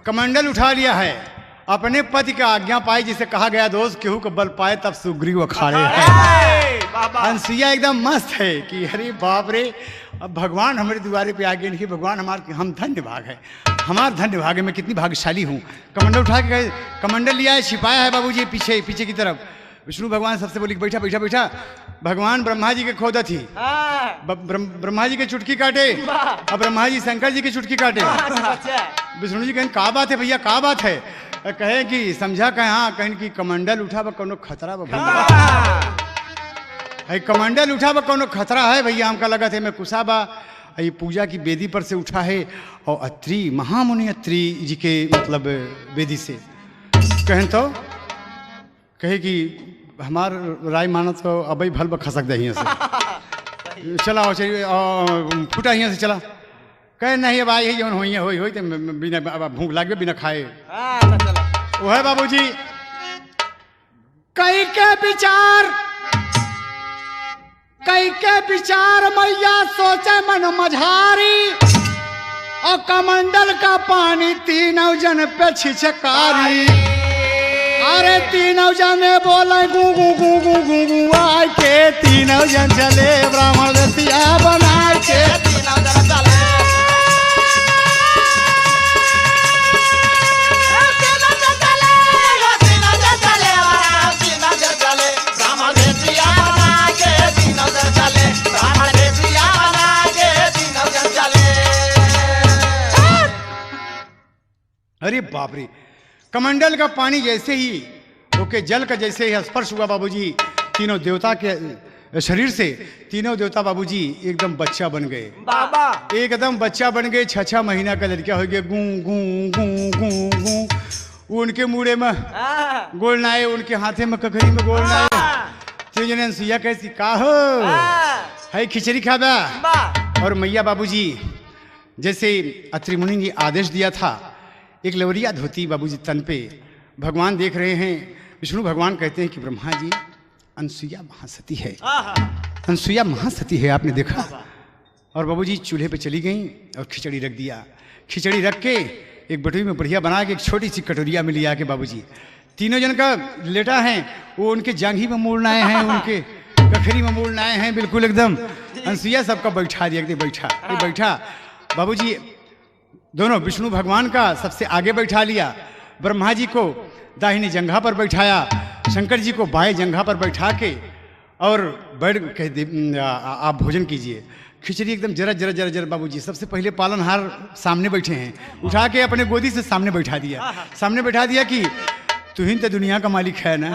कमंडल उठा लिया है, अपने पति का आज्ञा पाई, जिसे कहा गया दोस्त केहू को बल पाए तब सुग्रीव अखाड़े है। अनसुईया एकदम मस्त है कि अरे बाप रे, अब भगवान हमारे द्वारे पे आ गए, नहीं भगवान हमारे, हम धन्य भाग है, हमारा धन्य भाग है, मैं कितनी भाग्यशाली हूँ। कमंडल उठा के गए, कमंडल लिया है, छिपाया है बाबूजी पीछे पीछे की तरफ। विष्णु भगवान सबसे बोली बैठा बैठा बैठा। भगवान ब्रह्मा जी के खोदा थी, ब्रह्मा जी के चुटकी काटे और ब्रह्मा जी शंकर जी की चुटकी काटे। विष्णु जी कहें का बात है भैया, का बात है? कहे कि समझा कहाँ, कहें कि कमंडल उठा बा कोनो खतरा बा, कमंडल उठा बा कोनो खतरा है भैया, हमका लगा थे मैं कुशा बा, ये पूजा की वेदी पर से उठा है और अत्रि महामुनि अत्रि जी के मतलब वेदी से। कहें तो कहे कि हमार राय मानत तो अबई भल ब खसक दे हियाँ से, चला हो चलिए फूटा हियाँ से चला। कहे नहीं अब आई है जौन होई होई तो बिना भूख लागे बिना खाए। वो है बाबूजी कई के विचार मैया सोचे मन मझारी, और कमंडल का पानी तीनों जन पे छिचकारी। अरे तीनों जने बोले गू गू गू गू गू गू, आए के तीनों जन चले, ब्राह्मण दतिया बना के तीनों जन चले, अरे बाप रे, कमंडल का पानी जैसे ही ओके जल का जैसे ही स्पर्श हुआ बाबूजी, तीनों देवता के शरीर से तीनों देवता बाबूजी एकदम बच्चा बन गए। बाबा एकदम बच्चा बन गए, 6 महीना का लड़का हो गया, गूं गूं गूं गूं गूं। उनके मुड़े में गोल नाए, उनके हाथे में ककरी में गोल नाए। तीनों अनसुईया कैसी का हो है खिचड़ी खाबा। और मैया बाबूजी जैसे अत्रि मुनि ने आदेश दिया था, एक लवरिया धोती बाबूजी तन पे, भगवान देख रहे हैं। विष्णु भगवान कहते हैं कि ब्रह्मा जी अनसुईया महासती है, अनसुईया महासती है, आपने देखा। और बाबूजी चूल्हे पे चली गई और खिचड़ी रख दिया। खिचड़ी रख के एक बटोरी में बढ़िया बना के एक छोटी सी कटोरिया में लिया के बाबूजी तीनों जन का लेटा है, वो उनके जांघी में मोड़ना है, उनके कखरी में मोड़ना है, बिल्कुल एकदम। अनसुईया सबका बैठा दिया, बैठा बाबूजी दोनों विष्णु भगवान का सबसे आगे बैठा लिया, ब्रह्मा जी को दाहिनी जंघा पर बैठाया, शंकर जी को बाएं जंघा पर बैठा के और बैठ कह आप भोजन कीजिए। खिचड़ी एकदम जरा जरा जरा जरा बाबूजी सबसे पहले पालनहार सामने बैठे हैं, उठा के अपने गोदी से सामने बैठा दिया कि तू ही तो दुनिया का मालिक है ना,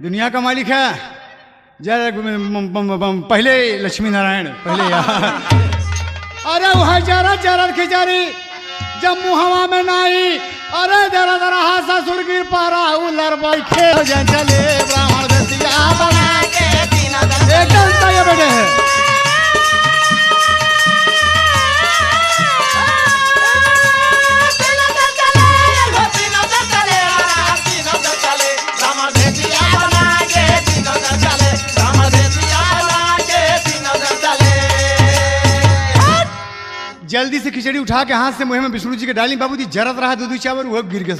दुनिया का मालिक है। जरा पहले लक्ष्मी नारायण पहले यार। अरे वह जरा जरा खिचड़ी जब मुहवा में नहीं अरे जरा जरा हा ससुर गिर पारा उलर बैठे चले ब्राह्मण दसिया बना के तीनों जन एकदम सही बेटे है। जल्दी से खिचड़ी उठा के हाथ से मुंह में विष्णु जी के डाली। बाबूजी जरत रहा दूध चावल वो गिर गया,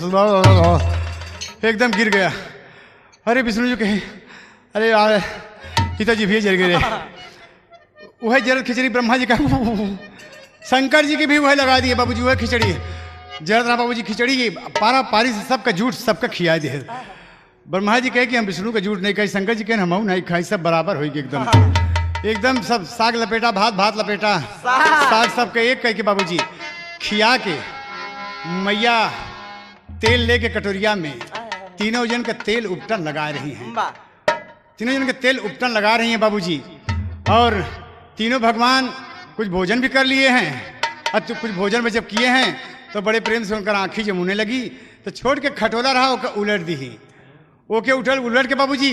एकदम गिर गया। अरे विष्णु जी कहे अरे यार पिताजी भी जल गए। वह जरत खिचड़ी ब्रह्मा जी का, शंकर जी की भी वह लगा दिए बाबूजी वह खिचड़ी जरत रहा। बाबूजी खिचड़ी पारा पारी से सबका झूठ सबका खिया दे। ब्रह्मा जी कहे कि हम विष्णु का झूठ नहीं खाई, शंकर जी कहे हम नहीं खाई, सब बराबर होगी एकदम एकदम सब साग लपेटा भात भात लपेटा साग सबके एक कह के बाबूजी खिया के मैया तेल लेके कटोरिया में तीनों जन का तेल उपटन लगा रही हैं। तीनों जन का तेल उपटन लगा रही हैं बाबूजी। और तीनों भगवान कुछ भोजन भी कर लिए हैं। और तो कुछ भोजन में जब किए हैं तो बड़े प्रेम से उनका आँखी जब मुने लगी तो छोड़ के खटोला रहा ओके उलट दी। ओके उलट के बाबूजी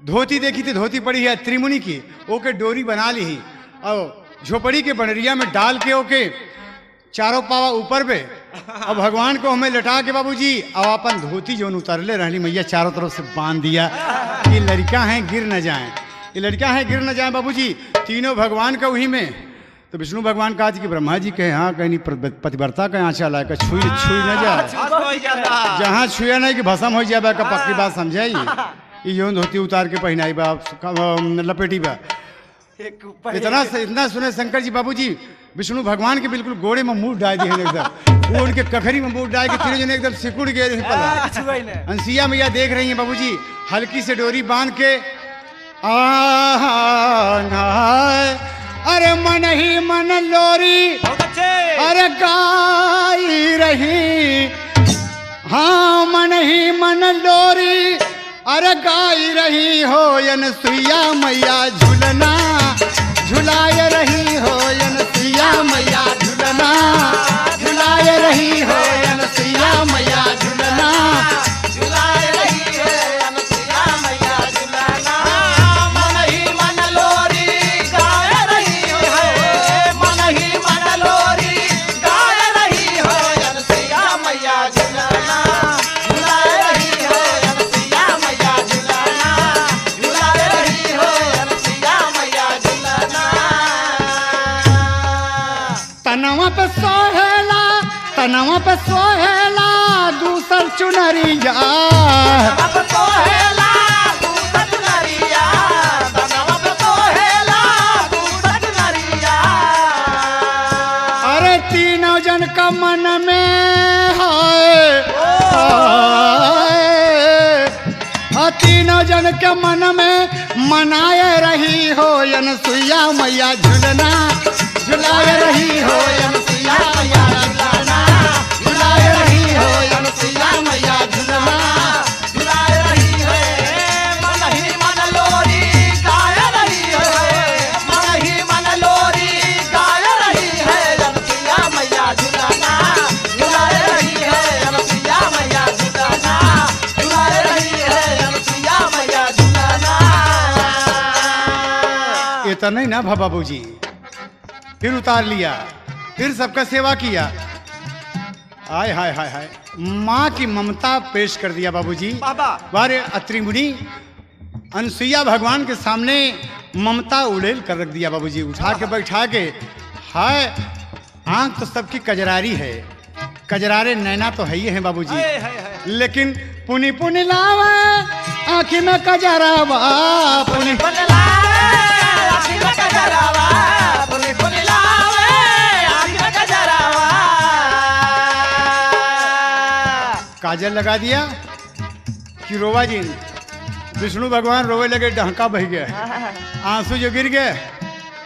धोती देखी थी, धोती पड़ी है त्रिमुनि की, ओके डोरी बना ली और झोपड़ी के बनरिया में डाल के ओके चारों पावा ऊपर पे और भगवान को हमें लटा के बाबूजी और अपन धोती जो उतरले रहली मैया चारों तरफ से बांध दिया कि लड़का है गिर न जाए, ये लड़का है गिर न जाए बाबूजी। तीनों भगवान का वही में तो विष्णु भगवान कहा कि ब्रह्मा जी कहे हाँ कहीं पतिव्रता का आंचल है छुई न जाए, जहाँ छुआ नहीं कि भस्म हो जाए का पक्की बात समझाई। ये धोती उतार के पहनाई बा लपेटी बा। इतना सुने शंकर जी बाबूजी विष्णु भगवान के बिल्कुल गोड़े में मुंह डाल दिए एकदम, वो उनके कखरी में मुंह डाल के तीनों जने एकदम सिकुड़ गए। अंसिया मैया देख रही हैं बाबूजी, हल्की से डोरी बांध के अरे मन ही मन लोरी अरे गाई रही, हाँ मन ही मन लोरी अरे गाई रही हो अनसुईया मैया झुलना झुलाए रही हो अनसुईया मैया झुलना झुलाए रही हो अनसुईया मैया झुलना झुलाए रही है अनसुईया मैया झुलना। मन ही मन लोरी गाए रही है, मन ही मन लोरी गाए रही है अनसुईया मैया झुलना झुलाए रही है अनसुईया मैया झुलना झुलाए रही है अनसुईया मैया झुलना। तनवा पे सोहेला दूसर चुनरिया अब तो हेला दूसर नरिया, अब तो हेला दूसर नरिया। अरे तीनों जन का मन में है तीनों जन के मन में मनाए रही हो अनसुईया मैया झुलना झुलाए रही हो अनसुईया मैया झुलना झुलाए रही हो अनसुईया मैया झुलना झुलाए रही है। मन ही मन लोरी गाए रही है, मन ही मन लोरी गाए रही है अनसुईया मैया झुलना झुलाए रही है अनसुईया मैया झुलना झुलाए रही है अनसुईया मैया झुलना। ये तो नहीं ना बाबूजी, फिर उतार लिया, फिर सबका सेवा किया। हाय हाय हाय हाय माँ की ममता पेश कर दिया बाबूजी। बारे अत्रिमुनि अनसुईया भगवान के सामने ममता उड़ेल कर रख दिया बाबूजी, उठा के बैठा के। हाय आंख तो सबकी कजरारी है, कजरारे नैना तो है ही है बाबूजी, लेकिन पुनी पुनी लावे आँखी में कजरावा पुनी काजल लगा दिया कि रोवा जी। विष्णु भगवान रोवे लगे, ढंका बह गया, आंसू जो गिर गए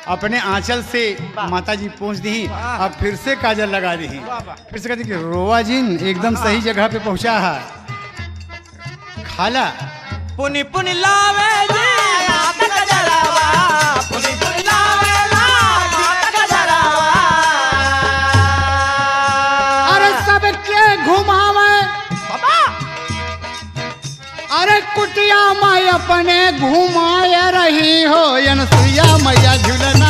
अपने आंचल से माता जी पहुँच दी। अब फिर से काजल लगा दी, फिर से कहती कि रोवा जी एकदम सही जगह पे पहुंचा है। खाला पुनी पुनी लावे जी आतक जरावा, पुनी पुनी लावे आतक जरावा। अरे सबके घुमावा अरे कुटिया मैं अपने घुमाए रही हो अनसुईया मैया झूलना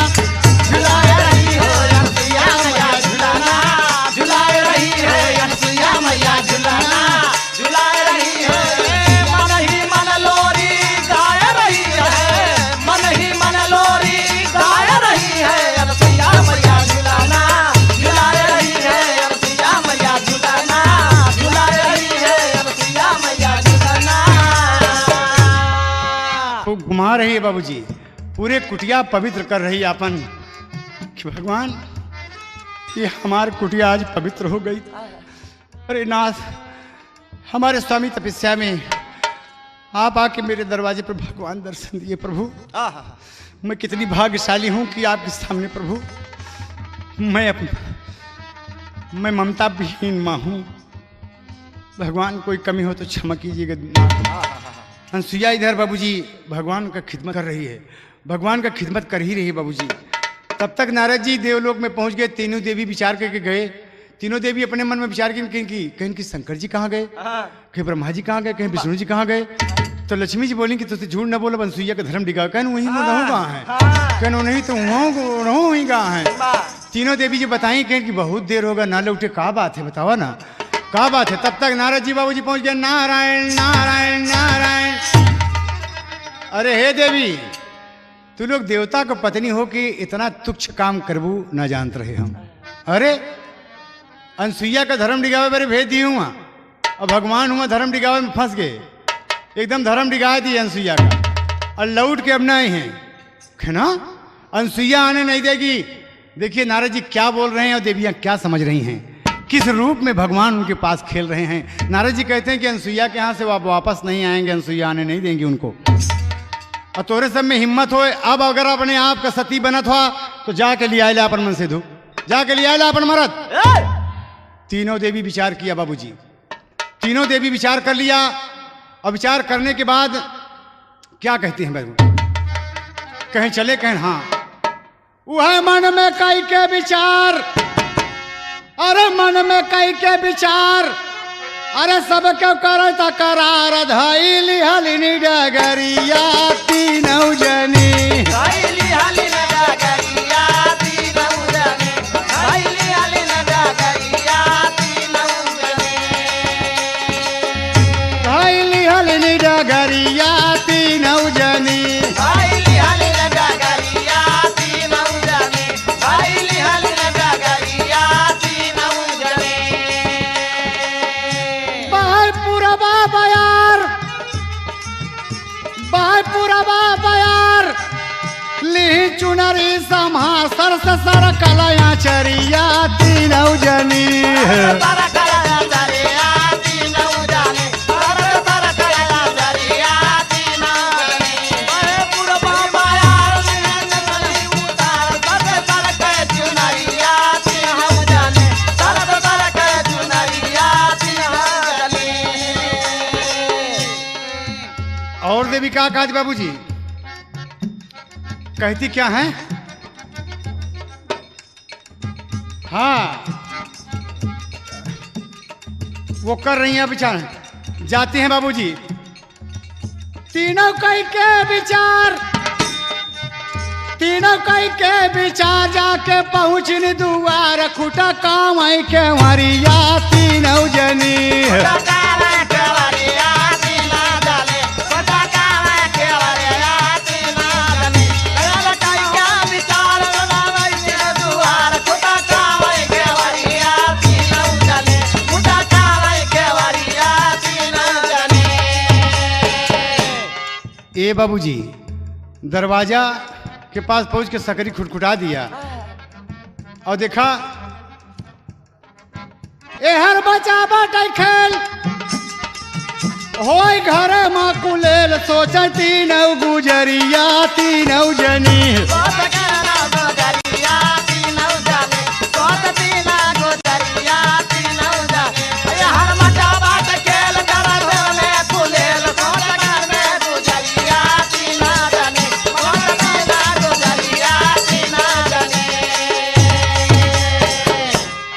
झुलाए रही हो अनसुईया मैया झुलाना झुलाए रही है अनसुईया मैया झुलाना झुलाए रही है मन ही मन लोरी गाय रही है मन ही मन लोरी गाय रही है अनसुईया मैया झुलाना झुलाए रही है अनसुईया मैया झुलाना झुलाए रही है अनसुईया मैया झुलाना। खूब घुमा रही है बाबूजी, पूरे कुटिया पवित्र कर रही आपन कि भगवान ये हमारी कुटिया आज पवित्र हो गई। अरे नाथ, हमारे स्वामी तपस्या में आप आके मेरे दरवाजे पर भगवान दर्शन दिए। प्रभु मैं कितनी भाग्यशाली हूँ कि आपके सामने प्रभु मैं ममता विहीन माँ हूँ। भगवान कोई कमी हो तो क्षमा कीजिएगा। अनसुईया इधर बाबूजी भगवान का खिदमत कर रही है, भगवान का खिदमत कर ही रही है बाबूजी। तब तक नारद जी देवलोक में पहुंच गए। तीनों देवी विचार करके गए। तीनों देवी अपने मन में विचार की कहीं शंकर जी कहाँ गए, कहीं ब्रह्मा जी कहाँ गए, कहीं विष्णु जी कहाँ गए। तो लक्ष्मी जी बोली कि तुझसे झूठ न बोलो, अनसुईया का धर्म डिगा कहन वहीं रहूँ कहाँ है, कहन नहीं तो रहूँ वहीं कहाँ है। तीनों देवी जी बताई कहें कि बहुत देर होगा ना लौटे, का बात है बतावा ना का बात है। तब तक नारद जी बाबूजी पहुंच गए। नारायण नारायण नारायण। अरे हे देवी, तू लोग देवता को पत्नी हो कि इतना तुच्छ काम करबू न जानते रहे हम। अरे अनसुईया का धर्म डिगावे मेरे भेज दी हुआ और भगवान हुआ धर्म डिगावे में फंस गए। एकदम धर्म डिगा दी अनसुईया का और लौट के अब नहीं है ना, अनसुईया आने नहीं देगी। देखिए नारद जी क्या बोल रहे हैं और देवियां क्या समझ रही हैं, किस रूप में भगवान उनके पास खेल रहे हैं। नारद जी कहते हैं कि अनसुईया के यहाँ से वो वापस नहीं आएंगे, अनसुईया आने नहीं देंगे उनको। और तोरे सब में हिम्मत हो, अब अगर अपने आप का सती बनत हो तो जाके लिया ला अपन मन से धू, जाके लिया ला अपन मरद। तीनों देवी विचार किया बाबूजी, तीनों देवी विचार कर लिया। और विचार करने के बाद क्या कहते हैं बाबू, कहीं चले कहीं हाँ। वह मन में कई के विचार, अरे मन में कई के विचार, अरे सब क्यों करता करार धैली हलिनी डगरिया तीनों जनी धैली हलिनी डगरिया तीनों जनी धैली हलिनी डगरिया तीनों जनी धैली हलिनी डगरिया तीनों जनी धैली हलिनी डगरिया तीनों जनी धैली हलिनी डगरिया तीनों जनी। बयार ली चुनरी समासर से सर कलया चरिया तीनों जनी और देवी क्या कहा बाबूजी, कहती क्या है, हाँ वो कर रही हैं विचार। जाते हैं बाबूजी तीनों कई के विचार, तीनों कई के विचार जाके पहुँचनी दुआर खुटा काम आई के मरिया तीनों जनी ए बाबूजी दरवाजा के पास पहुंच के सकरी खुटखुटा दिया और देखा ए हर बचा बाटे खेल होय घरे माँ कुलेल सोचा तीनों गुजरिया तीनों जनी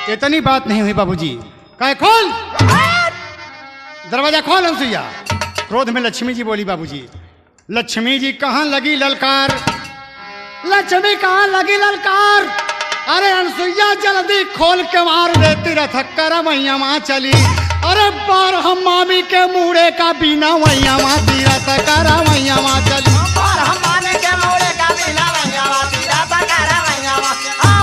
इतनी बात नहीं हुई बाबूजी, कहे खोल दरवाजा खोल अनसुईया। क्रोध में लक्ष्मी जी बोली बाबूजी। लक्ष्मी जी कहाँ लगी ललकार, लक्ष्मी कहाँ लगी ललकार, अरे अनसुईया जल्दी खोल के मार देती रथ कर मैया माँ चली, अरे बार हम मामी के मुड़े का बिना मैया माँ तीरथ कर मैया माँ चली। बार हम मामी के मुड़े का बिना मैया माँ तीरथ कर मैया माँ,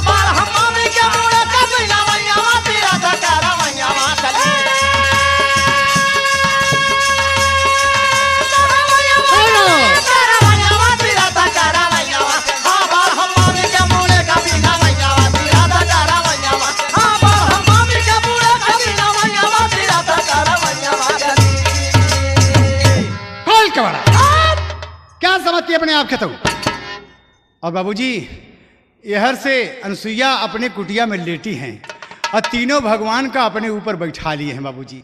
बार हम मामी के मुड़े का बिना मैया माँ तीरथ कर मैया माँ चली। क्या समझती अपने आप के तो। और बाबूजी यहर से अनसुईया अपने कुटिया में लेटी हैं और तीनों भगवान का अपने ऊपर बैठा लिए हैं बाबूजी।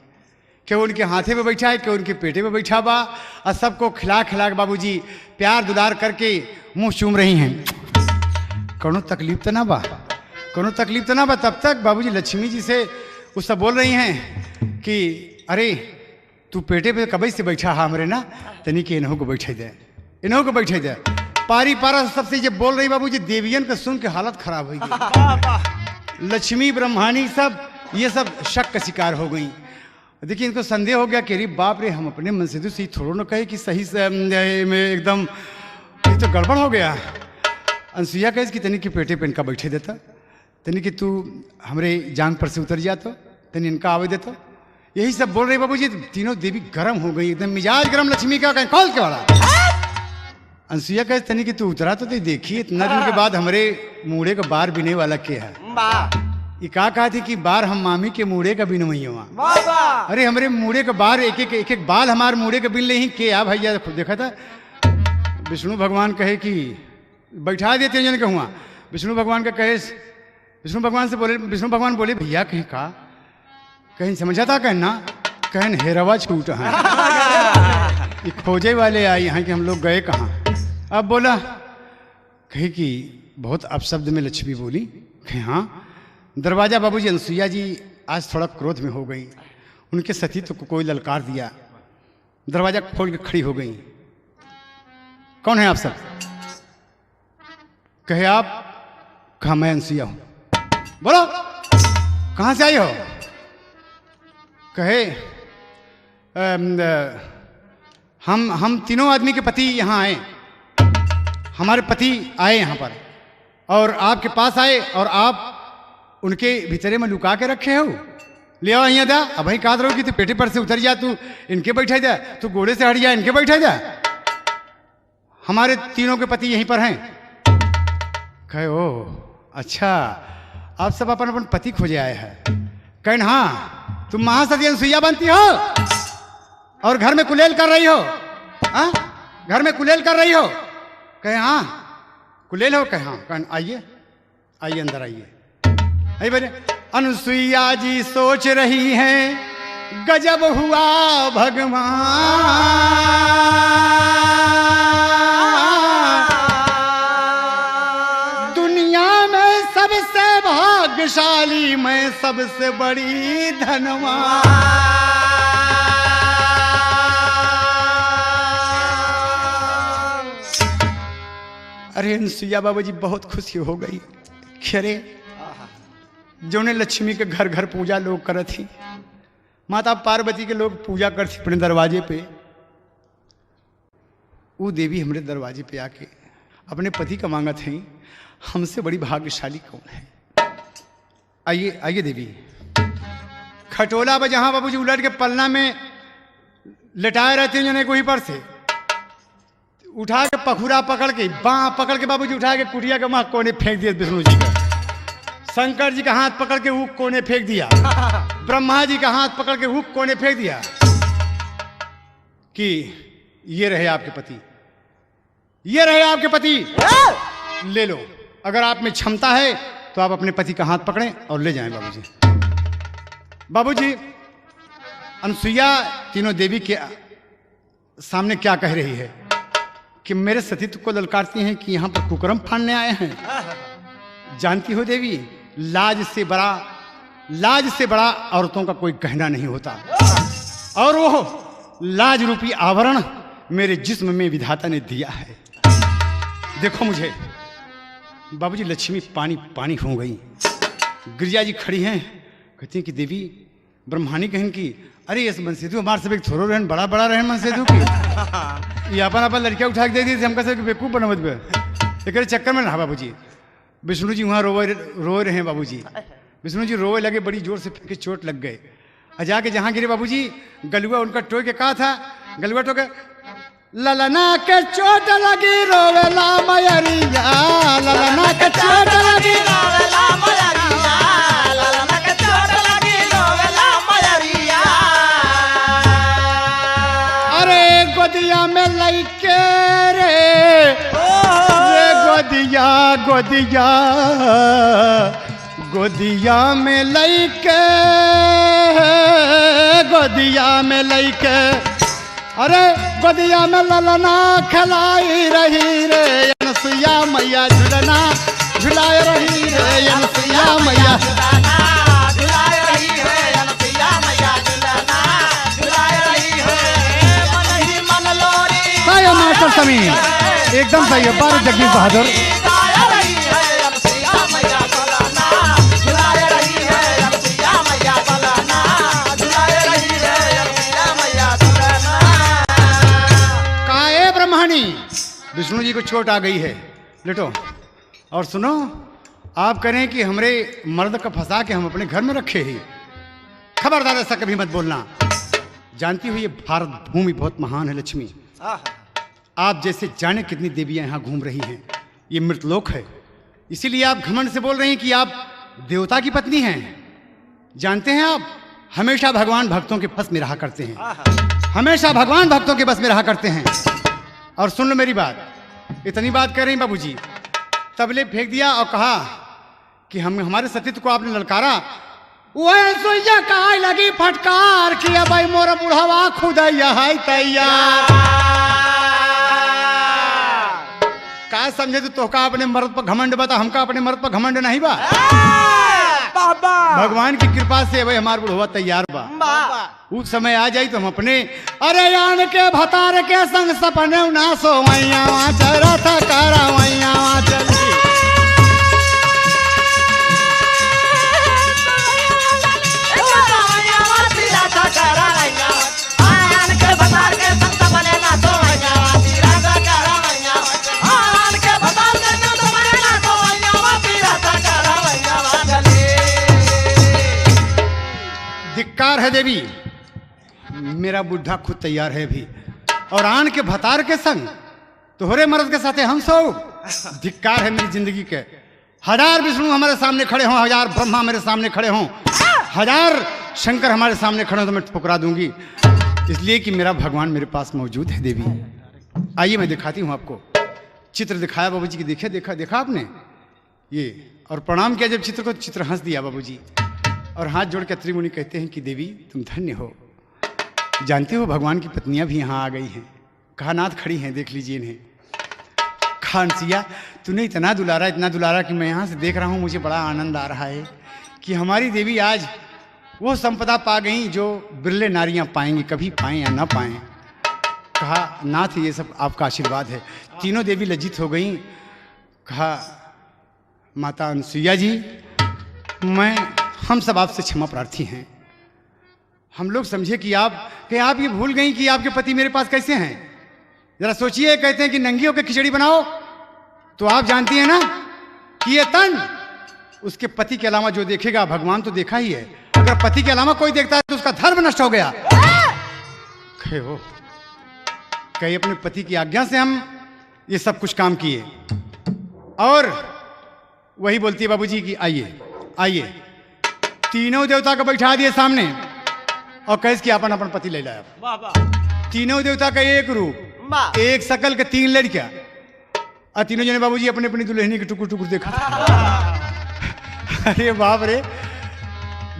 क्यों उनके हाथे पे बैठा है, क्यों उनके पेटे पे बैठा बा, और सबको खिला खिला के बाबूजी प्यार दुलार करके मुंह चूम रही हैं। कोनो तकलीफ तो ना बा, कोनो तकलीफ तो ना बा। तब तक बाबूजी लक्ष्मी जी से उससे बोल रही हैं कि अरे तू पेटे पे कबई से बैठा है हमरे ना, तनी कि इन्हों को बैठे दे, इन्हों को बैठे दे। पारी पारा सबसे जब बोल रही बाबूजी, देवियन का सुन के हालत खराब हो गई। लक्ष्मी ब्रह्मानी सब ये सब शक का शिकार हो गई। देखिए इनको संदेह हो गया कि अरे बाप रे, हम अपने मन से तो सही थोड़ा ना कहे कि सही से में एकदम ये तो गड़बड़ हो गया। अनसुईया कहे कि तनी कि पेटे पे इनका बैठे देता, तनी कि तू हमरे जांग पर से उतर जाता, तनी इनका आवे देता। यही सब बोल रहे बाबूजी। तीनों देवी गर्म हो गई, एकदम मिजाज गर्म। लक्ष्मी का कहीं कॉल के वाला। अनसुईया कहे तनी कि तू उतरा तो देखिए इतना दिन के बाद हमारे मुड़े का बार बिने वाला के है। ये कहा थी कि बार हम मामी के मुड़े का बिन वही हुआ। अरे हमारे मुड़े का बार एक एक बाल हमारे मुड़े का बिन ले ही के आ भैया देखा था। विष्णु भगवान कहे कि बैठा देते जन कहूँ। विष्णु भगवान का कहे, विष्णु भगवान से बोले, विष्णु भगवान बोले भैया कहीं का कहीं समझा था कहना, कहन हेरवा छूट है ये खोजे वाले आई हैं कि हम लोग गए कहाँ। अब बोला कहे कि बहुत अपशब्द में लक्ष्मी बोली। कहे हाँ। दरवाजा बाबूजी अनसुईया जी आज थोड़ा क्रोध में हो गई, उनके सतीत्व को कोई ललकार दिया, दरवाजा खोल के खड़ी हो गई। कौन है आप सब? कहे आप। कहा मैं अनसुईया हूं। बोलो कहां से आई हो? कहे हम तीनों आदमी के पति यहाँ आए, हमारे पति आए यहाँ पर और आपके पास आए और आप उनके भीतरे में लुका के रखे हो। ले आओ यहाँ दा। अब भाई कहा रहो कि तू पेटे पर से उतर जा, तू इनके बैठा जा, तू घोड़े से हट जा, इनके बैठा जा। हमारे तीनों के पति यहीं पर हैं। कहे ओ अच्छा, आप सब अपन अपन पति खोजे आए हैं। कहें हाँ, तुम महासती अनसुईया बनती हो और घर में कुलेल कर रही हो। हाँ घर में कुलेल कर रही हो। कहे हाँ कुलेल हो। कहे हाँ। कहें आइए आइए अंदर आइए। आई बोले अनसुईया जी सोच रही हैं गजब हुआ भगवान, दुनिया में सबसे भाग्यशाली मैं सबसे बड़ी धनवान। अरे अनसुईया बाबू जी बहुत खुशी हो गई। खरे जो ने लक्ष्मी के घर घर पूजा लोग कर थी, माता पार्वती के लोग पूजा कर थी अपने दरवाजे पे, वो देवी हमारे दरवाजे पे आके अपने पति का मांगा थी। हमसे बड़ी भाग्यशाली कौन है? आइए आइए देवी। खटोला पर जहां बाबूजी उलट के पलना में लेटाए रहते हैं कोई पर से उठा के पखुरा पकड़ के बाँ पकड़ के बाबूजी उठा के कुटिया के वहां कोने फेंक दिया। विष्णु जी का, शंकर जी का हाथ पकड़ के हुक कोने फेंक दिया, ब्रह्मा जी का हाथ पकड़ के हुक कोने फेंक दिया कि ये रहे आपके पति, ये रहे आपके पति, ले लो। अगर आप में क्षमता है तो आप अपने पति का हाथ पकड़ें और ले जाएं। बाबूजी बाबूजी अनसुईया तीनों देवी के सामने क्या कह रही है कि मेरे सतीत्व को ललकारती हैं कि यहां पर कुकर्म फाड़ने आए हैं। जानती हो देवी, लाज से बड़ा औरतों का कोई कहना नहीं होता। और वो लाज रूपी आवरण मेरे जिस्म में विधाता ने दिया है। देखो मुझे। बाबूजी लक्ष्मी पानी पानी हो गई। गिरिजा जी खड़ी हैं, कहती हैं कि देवी ब्रह्मानी कहन की अरे ये मनसेतु हमारे सब एक थोरो रहन बड़ा बड़ा रहन मनसेतु की ये अपन अपन लड़कियां उठा के दे दी थी हमका सब बेवकूफ बनवत बे एक चक्कर में ना बाबूजी। विष्णु जी वहाँ रोए रहे हैं बाबूजी। विष्णु जी रोए लगे, बड़ी जोर से फिर चोट लग गए। जाके जहाँ गिरे बाबूजी गलुआ उनका टोय के कहा था, गलुआ टोके ललना के चोट लगी रोवेला मयरिया, ललना के चोट लगी रोवेला मयरिया, ललना के चोट लगी रोवेला मयरिया। अरे गोदिया में लइके रे गोदिया गोदिया गोदिया में लइके गोदिया में लइके अरे गोदिया में ललना खिलाई रही रे अनसुईया मैया झुलना झुलाए रही रे अनसुईया मैया झुलाए रही है अनसुईया मैया झुलना झुलाए रही है मन ही मन लोरी। सही है मास्टर समीर, एकदम सही है। बार जगदीश बहादुर विष्णु जी को चोट आ गई है, लेटो और सुनो। आप करें कि हमरे मर्द का फंसा के हम अपने घर में रखे ही, खबरदार ऐसा कभी मत बोलना। जानती हो ये भारत भूमि बहुत महान है लक्ष्मी। आप जैसे जाने कितनी देवियां यहाँ घूम रही हैं, ये मृतलोक है। इसीलिए आप घमंड से बोल रहे हैं कि आप देवता की पत्नी हैं। जानते हैं आप हमेशा भगवान भक्तों के बस में रहा करते हैं, हमेशा भगवान भक्तों के बस में रहा करते हैं। और सुन लो मेरी बात, इतनी बात कर रही बाबूजी, तबले फेंक दिया और कहा कि हम हमारे सतीत्व को आपने ललकारा। वह सुइया कहा लगी फटकार कि अब मोरा बुढ़ावा खुदैया है तैयार। का समझे तो का अपने मर्द पर घमंड बता, हमका अपने मर्द पर घमंड नहीं बा। भगवान की कृपा से भाई हमारा बुढ़वा तैयार बा। उस समय आ जाई तो हम अपने अरे यान के भतार के संग सपने ना सोवैया चरा था करावैया चली। धिक्कार है देवी, मेरा बुढ़ा खुद तैयार है भी और आन के भतार के संग तोहरे मर्द के साथ हम सो। धिक्कार है मेरी जिंदगी के। हजार विष्णु हमारे सामने खड़े हों, हजार ब्रह्मा मेरे सामने खड़े हों, हजार शंकर हमारे सामने खड़े हों तो मैं ठुकरा दूंगी, इसलिए कि मेरा भगवान मेरे पास मौजूद है देवी। आइए मैं दिखाती हूँ आपको। चित्र दिखाया बाबूजी की, देखे देखा देखा आपने ये, और प्रणाम किया जब चित्र को, चित्र हंस दिया बाबूजी और हाथ जोड़ के त्रिमुनि कहते हैं कि देवी तुम धन्य हो। जानते हो भगवान की पत्नियां भी यहाँ आ गई हैं, कहा नाथ खड़ी हैं, देख लीजिए इन्हें। खानसिया तूने इतना दुलारा कि मैं यहाँ से देख रहा हूँ, मुझे बड़ा आनंद आ रहा है कि हमारी देवी आज वो संपदा पा गई जो बिरले नारियाँ पाएंगी, कभी पाएं या ना पाएं। कहा नाथ ये सब आपका आशीर्वाद है। तीनों देवी लज्जित हो गई। कहा माता अनसुईया जी, हम सब आपसे क्षमा प्रार्थी हैं। हम लोग समझे कि आप ये भूल गई कि आपके पति मेरे पास कैसे हैं। जरा सोचिए, कहते हैं कि नंगी होकर खिचड़ी बनाओ, तो आप जानती हैं ना कि ये तन उसके पति के अलावा जो देखेगा, भगवान तो देखा ही है, अगर पति के अलावा कोई देखता है तो उसका धर्म नष्ट हो गया। कहीं अपने पति की आज्ञा से हम ये सब कुछ काम किए। और वही बोलती है बाबूजी कि आइए आइए। तीनों देवता को बैठा दिए सामने और कैसे कि अपन अपन पति ले लाया। तीनों देवता का एक रूप, एक शकल के तीन लड़कियां, और तीनों जने बाबूजी अपने अपनी दुल्हनी के टुकुर टुकुर देखा। अरे बाप रे,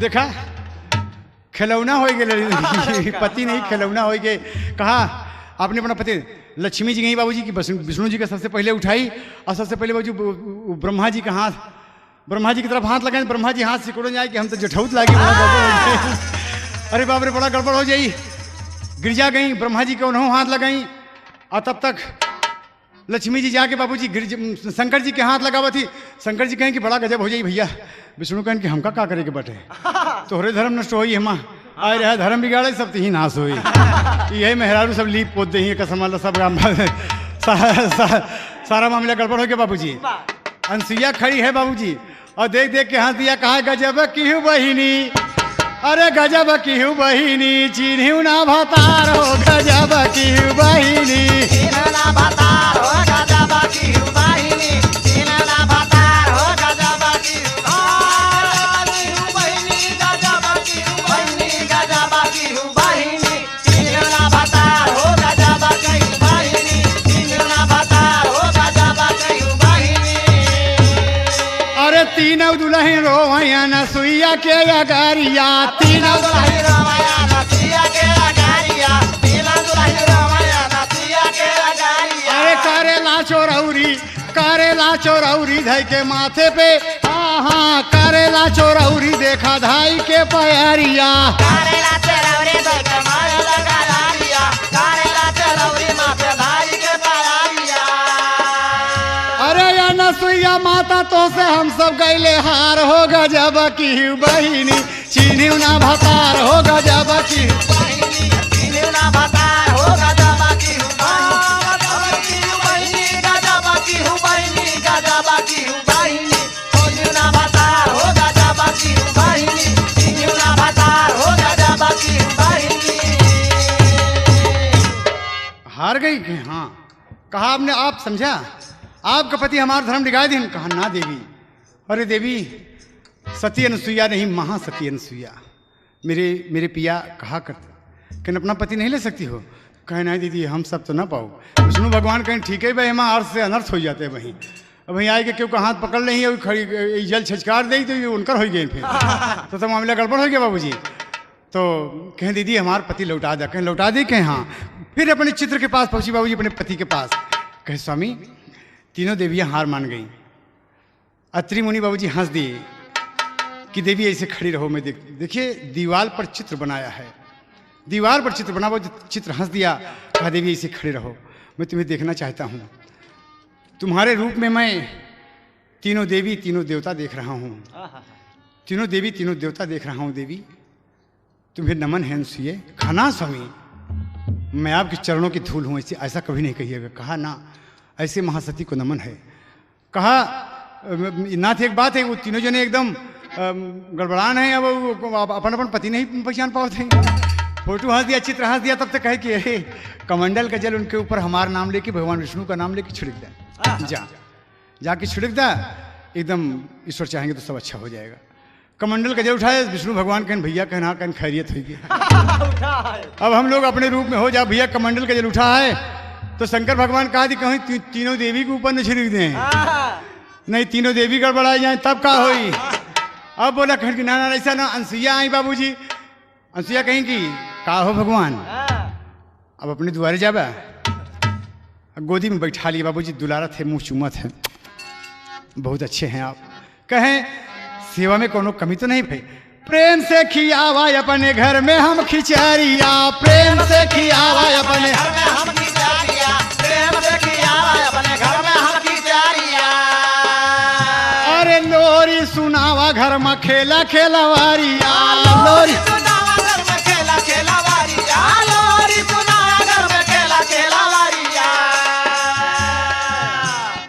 देखा खिलौना हो गए, पति नहीं खिलौना हो गए। कहा आपने अपना पति लक्ष्मी जी गई बाबूजी की, विष्णु जी का सबसे पहले उठाई और सबसे पहले बाबूजी ब्रह्मा जी का हाथ, ब्रह्मा जी की तरफ हाथ लगाए। ब्रह्मा जी हाथ सिकुड़ जाए कि हम तो जठौत लागे। अरे बाप रे, बड़ा गड़बड़ हो जाई। गिरजा गई, ब्रह्मा जी के उन्होंने हाथ लगाई और तब तक लक्ष्मी जी जाके बाबूजी शंकर जी के हाथ लगावा थी। शंकर जी कहें कि बड़ा गजब हो जाई भैया। विष्णु कहें कि हमका का करे के बटे, तोहरे धर्म नष्ट होई, हम आए रहा धर्म बिगाड़े सब ही नाश होई। यही मेहरारू सब लीप पोत दे कसम वाला सब सारा मामला गड़बड़ हो गया बाबूजी। अनसुईया खड़ी है बाबूजी और देख देख के हंस दिया, कहा गजब की हूँ बहिनी, अरे गजब की हूँ बहिनी, चिन्हू ना भतार हो गजब की हूँ बहिनी। तीनों दुल्हन रोवैया नसुईया के अगारिया, तीनों दुल्हन रोवैया नसुईया के अगारिया, तीनों दुल्हन रोवैया नसुईया के अगारिया। अरे करेला चोरौरी धई के माथे पे, हाँ करेला चोरौरी देखा धाई के पैरिया, करेला चोरौरी धई के माथे लगा धारिया, करेला चोरौरी माथे धाई के पैरिया। अरे या नसुईया माता तो से हम सब गैले हार हो गजब की बहिनी, चिन्हू ना भतार हो गजब की बहिनी, चिन्हू ना भतार हो गजब की बहिनी, गजब की बहिनी, गजब की बहिनी, चिन्हू ना भतार हो गजब की बहिनी, चिन्हू ना भतार हो गजब की बहिनी। हार गई? हाँ, कहा आपने, आप समझा आपका पति हमारा धर्म बिगाड़ दिन। कहा ना देवी, अरे देवी सती अनुसुईया नहीं, महासती अनुसुईया मेरे पिया कहा करते, कहीं अपना पति नहीं ले सकती हो? कहे नहीं दीदी हम सब तो ना पाओ। विष्णु भगवान कहीं ठीक है भाई, हमारा अर्थ से अनर्थ हो जाते हैं वहीं। अब वहीं आए कि क्यों का हाथ पकड़ नहीं है, खड़ी जल छचकार दे तो ये उनकर हो गए फिर तो मामला गड़बड़ हो गया बाबूजी। तो कहें दीदी हमारे पति लौटा दे, कहें लौटा दे, कहें हाँ। फिर अपने चित्र के पास पहुंची बाबूजी, अपने पति के पास, कहे स्वामी तीनों देवियां हार मान गई। अत्रि मुनि बाबूजी हंस दिए कि देवी ऐसे खड़ी रहो, मैं देखिए दीवार पर चित्र बनाया है, दीवार पर चित्र बना, वो चित्र हंस दिया, कहा देवी ऐसे खड़े रहो, मैं तुम्हें देखना चाहता हूँ, तुम्हारे रूप में मैं तीनों देवी तीनों देवता देख रहा हूँ, तीनों देवी तीनों देवता देख रहा हूँ। देवी तुम्हें नमन है अनुसुईया। खाना स्वामी मैं आपके चरणों की धूल हूँ, ऐसा कभी नहीं कहिएगा। कहा ना, ऐसे महासती को नमन है। कहा नाथ एक बात है, वो तीनों जने एकदम गड़बड़ान है, अब अपन अपन पति नहीं पहचान पाओ थे। फोटो हंस दिया, चित्र हंस दिया, तब तक कहे कि अरे कमंडल का जल उनके ऊपर हमारा नाम लेके, भगवान विष्णु का नाम लेके छिड़क दे, जाके छिड़क दे, एकदम ईश्वर चाहेंगे तो सब अच्छा हो जाएगा। कमंडल का जल उठाए, विष्णु भगवान कहन भैया कहना कहन खैरियत होगी। अब हम लोग अपने रूप में हो जा भैया, कमंडल का जल उठा है तो शंकर भगवान कहा थी कहीं तीनों देवी के ऊपर न छिड़क दें, नहीं तीनों देवी गड़बड़ाई जाए तब का होई। अब बोला कहन कि ना ना ऐसा ना। अनुसुईया आई बाबूजी, अनुसुईया कहीं कि का हो भगवान, अब अपने द्वारे जाबा, गोदी में बैठा लिया बाबूजी, दुलारा थे, मुंह चूमत है, बहुत अच्छे हैं आप। कहें सेवा में कोनो कमी तो नहीं भाई, प्रेम से खियावा अपने घर में हम खिचड़िया, प्रेम से खियावा अपने घर में हम खिचड़िया, प्रेम से खियावा अपने घर में हम खिचड़िया। अरे लोरी सुनावा घर में खेला खेलवारिया, लोरी सुनावा घर में खेला खेलवारिया, लोरी सुनावा घर में खेला खेलवारिया।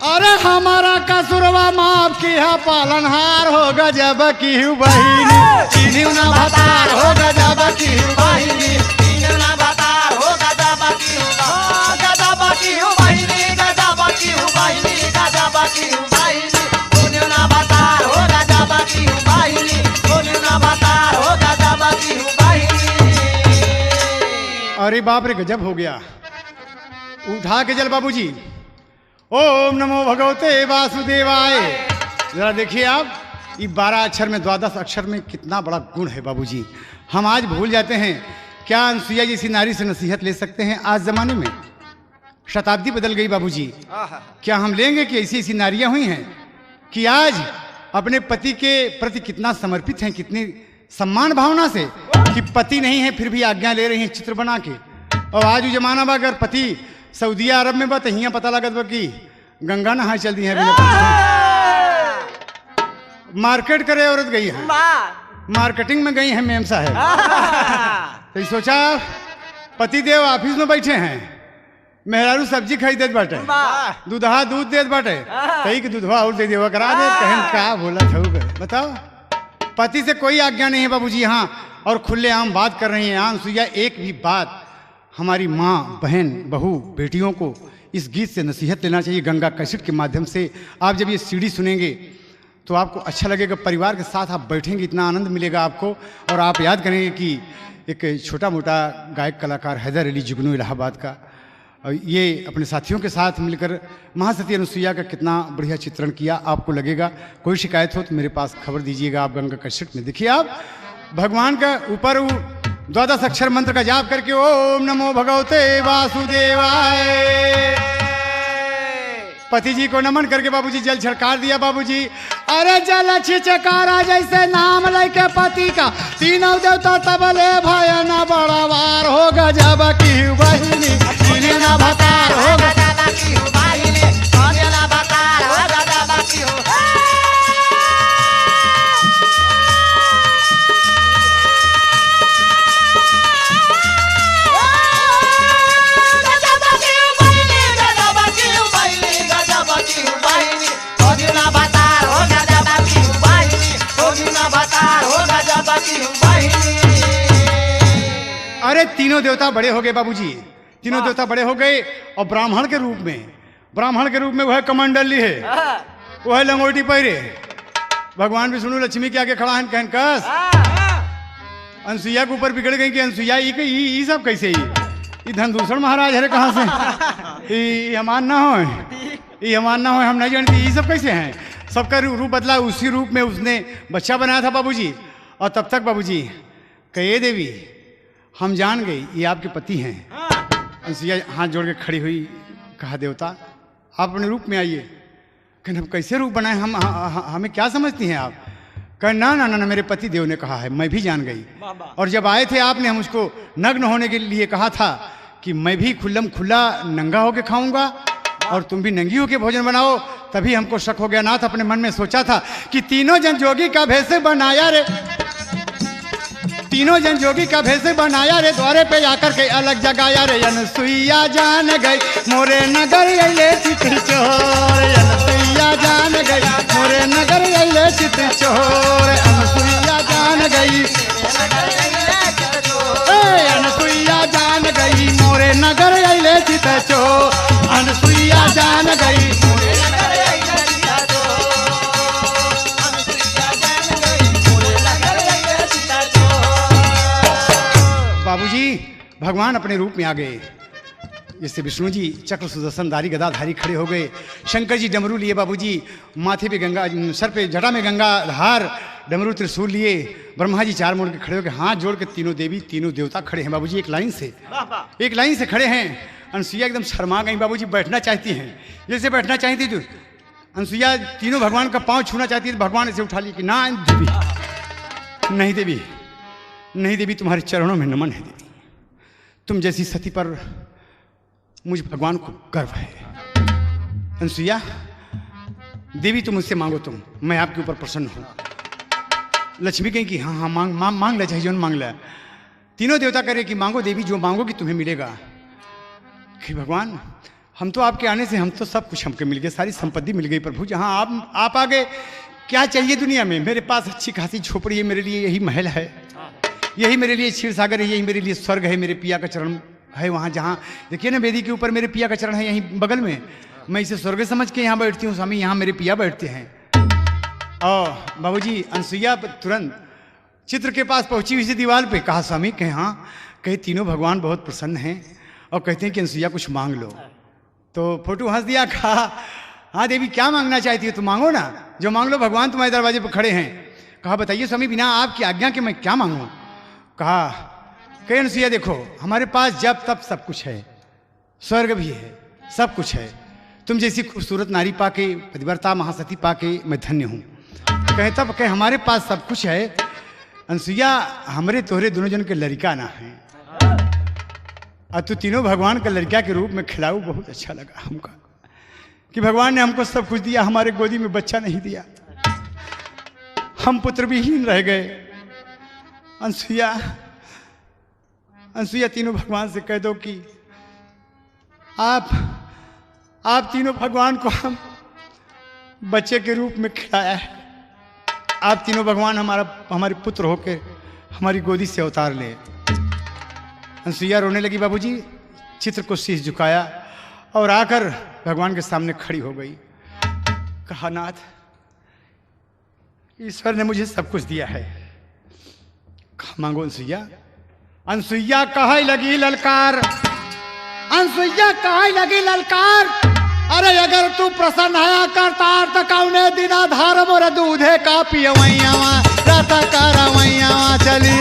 अरे हमारा कसुरवा माफ किया, पालनहार हो गजब की बहिनी, चिन्हू ना भतार हो गजब की बहिनी, चिन्हू ना भतार हो गजब की बहिनी, गजब की बहिनी, गजब की बहिनी, चिन्हू ना भतार हो गजब की बहिनी, चिन्हू ना भतार हो गजब की बहिनी। अरे बाप रे गजब हो गया। उठा के जल बाबूजी, ओम नमो भगवते वासुदेवाय। जरा देखिए आप, ये 12 अक्षर में 12 अक्षर में कितना बड़ा गुण है बाबूजी। हम आज भूल जाते हैं, क्या अनुसुईया जैसी नारी से नसीहत ले सकते हैं आज जमाने में? शताब्दी बदल गई बाबूजी, क्या हम लेंगे कि ऐसी ऐसी नारियां हुई हैं कि आज अपने पति के प्रति कितना समर्पित हैं, कितनी सम्मान भावना से, कि पति नहीं है फिर भी आज्ञा ले रही हैं चित्र बना के। और आज वो जमाना बा अगर पति सऊदी अरब में बा तो हियाँ पता लगत बा कि गंगा नहाए चल दी है मार्केट करे औरत गई है, मार्केटिंग में गई है मेम साहब। तो सोचा पति देव ऑफिस में बैठे हैं, मेहरारू सब्जी खाई देत बाटे, दूधहा दूध देत बाटे, कहीं के दूधवा और दे देवा करा दे। कहन का बोला था बताओ, पति से कोई आज्ञा नहीं है बाबूजी यहाँ, और खुलेआम बात कर रही हैं। अनसुईया एक भी बात हमारी माँ, बहन, बहू, बेटियों को इस गीत से नसीहत लेना चाहिए गंगा कैसेट के माध्यम से। आप जब ये सीडी सुनेंगे तो आपको अच्छा लगेगा, परिवार के साथ आप बैठेंगे, इतना आनंद मिलेगा आपको। और आप याद करेंगे कि एक छोटा मोटा गायक कलाकार हैदर अली जुगनू इलाहाबाद का, ये अपने साथियों के साथ मिलकर महासती अनुसुईया का कितना बढ़िया चित्रण किया। आपको लगेगा, कोई शिकायत हो तो मेरे पास खबर दीजिएगा। आप गंगा कैसेट में देखिए, आप भगवान का ऊपर 12 अक्षर मंत्र का जाप करके ओम नमो भगवते वासुदेवाय, पति जी को नमन करके बाबूजी जल छिड़कार दिया। बाबूजी अरे जल छिचकारा जैसे नाम लेके पति का, तीनों देवता तबले भय न बड़ा वार हो गजब की बहिनी, न भतार हो गजब की बहिनी, न भतार हो गजब की अरे तीनों देवता बड़े हो गए बाबूजी, तीनों देवता बड़े हो गए। और ब्राह्मण के रूप में वह कमंडली है, वह लंगोटी पहरे। भगवान विष्णु लक्ष्मी के आगे खड़ा है, कहन कस अनसुईया के ऊपर बिगड़ गई कि अनसुईया ये सब कैसे ये धनदूषण महाराज है कहाँ से, ये हमान ना हो, ये हमान ना हो, हम नहीं जानते ये सब कैसे हैं। सबका रूप बदला, उसी रूप में उसने बच्चा बनाया था बाबूजी। और तब तक बाबूजी कहे देवी हम जान गए ये आपके पति हैं। अनसुईया हाथ जोड़ के खड़ी हुई, कहा देवता आप अपने रूप में आइए। कहना कैसे रूप बनाए, हम हमें क्या समझती हैं आप। कह ना ना ना मेरे पति देव ने कहा है, मैं भी जान गई। और जब आए थे आपने हम उसको नग्न होने के लिए कहा था कि मैं भी खुला नंगा होके खाऊंगा और तुम भी नंगी होके भोजन बनाओ, तभी हमको शक हो गया। नाथ अपने मन में सोचा था कि तीनों जन जोगी का भेष बनाया रे, तीनों जन जोगी का भेष बनाया रे, द्वारे पे आकर के अलग जगाया रे। अनसुईया जान गई मोरे नगर अइले चित चोर, अनसुईया जान गई मोरे नगर अइले चित चोर, अनसुईया जान गई, अनसुईया जान गई मोरे नगर अइले चित चोर, अनसुईया जान गई मोरे नगर अइले चित चोर, अनसुईया जान गई मोरे नगर अइले चित चोर। बाबूजी भगवान अपने रूप में आ गए। जैसे विष्णु जी चक्र सुदर्शन धारी गदाधारी खड़े हो गए, शंकर जी डमरू लिए बाबूजी, माथे पे गंगा, सर पे जटा में गंगा धार, डमरू त्रिशूल लिए। ब्रह्मा जी चार मोड़ के खड़े हो गए, हाथ जोड़ के तीनों देवी तीनों देवता खड़े हैं बाबूजी, एक लाइन से खड़े हैं। अनसुईया एकदम शर्मा गई बाबूजी, बैठना चाहती हैं, जैसे बैठना चाहती थी अनसुईया तीनों भगवान का पाँव छूना चाहती है, तो भगवान ऐसे उठा ली कि ना देवी, नहीं देवी, नहीं देवी, तुम्हारे चरणों में नमन है देवी, तुम जैसी सती पर मुझे भगवान को गर्व है। अनसुईया देवी तुम मुझसे मांगो, तुम, मैं आपके ऊपर प्रसन्न हूँ। लक्ष्मी कहीं कि हाँ हाँ मांग ले, चाहिए मांग ले। तीनों देवता करे कि मांगो देवी, जो मांगोगी तुम्हें मिलेगा। कि भगवान हम तो आपके आने से हम तो सब कुछ हमको मिल गया, सारी संपत्ति मिल गई प्रभु, जहाँ आप आ गए क्या चाहिए दुनिया में। मेरे पास अच्छी खासी झोपड़ी है, मेरे लिए यही महल है, यही मेरे लिए क्षीर सागर है, यही मेरे लिए स्वर्ग है, मेरे पिया का चरण है वहाँ, जहाँ देखिए ना वेदी के ऊपर मेरे पिया का चरण है, यहीं बगल में। मैं इसे स्वर्ग समझ के यहाँ बैठती हूँ स्वामी, यहाँ मेरे पिया बैठते हैं। और बाबूजी अनसुईया तुरंत चित्र के पास पहुँची हुई दीवार पे, कहा स्वामी कहे हाँ, कहे तीनों भगवान बहुत प्रसन्न हैं और कहते हैं कि अनसुईया कुछ मांग लो। तो फोटो हंस दिया, कहा हाँ देवी क्या मांगना चाहती हो, तो मांगो ना, जो मांग लो, भगवान तुम्हारे दरवाजे पर खड़े हैं। कहा बताइए स्वामी बिना आपकी आज्ञा के मैं क्या मांगूँ। कहा कहे अनसुईया देखो हमारे पास जब तब सब कुछ है, स्वर्ग भी है, सब कुछ है, तुम जैसी खूबसूरत नारी पाके, पतिव्रता महासती पाके मैं धन्य हूँ। कहे तब कहे हमारे पास सब कुछ है अनसुईया, हमरे तोहरे दोनों जन के लड़का ना है, और तू तीनों भगवान का लड़का के रूप में खिलाऊ, बहुत अच्छा लगा हमको कि भगवान ने हमको सब कुछ दिया, हमारे गोदी में बच्चा नहीं दिया, हम पुत्र विहीन रह गए। अनसुईया, अनसुईया तीनों भगवान से कह दो कि आप तीनों भगवान को हम बच्चे के रूप में खिलाया है, आप तीनों भगवान हमारे पुत्र होकर हमारी गोदी से अवतार ले। अनसुईया रोने लगी बाबूजी, चित्र को शीश झुकाया और आकर भगवान के सामने खड़ी हो गई। कहा नाथ, ईश्वर ने मुझे सब कुछ दिया है, कहा मांगो अनसुईया। अनसुईया कहे लगी ललकार, अनसुईया कहे लगी ललकार, अरे अगर तू प्रसन्न है करतार तो कौने दिना धार मोर दूधे का पियवैया रत करवैया चली।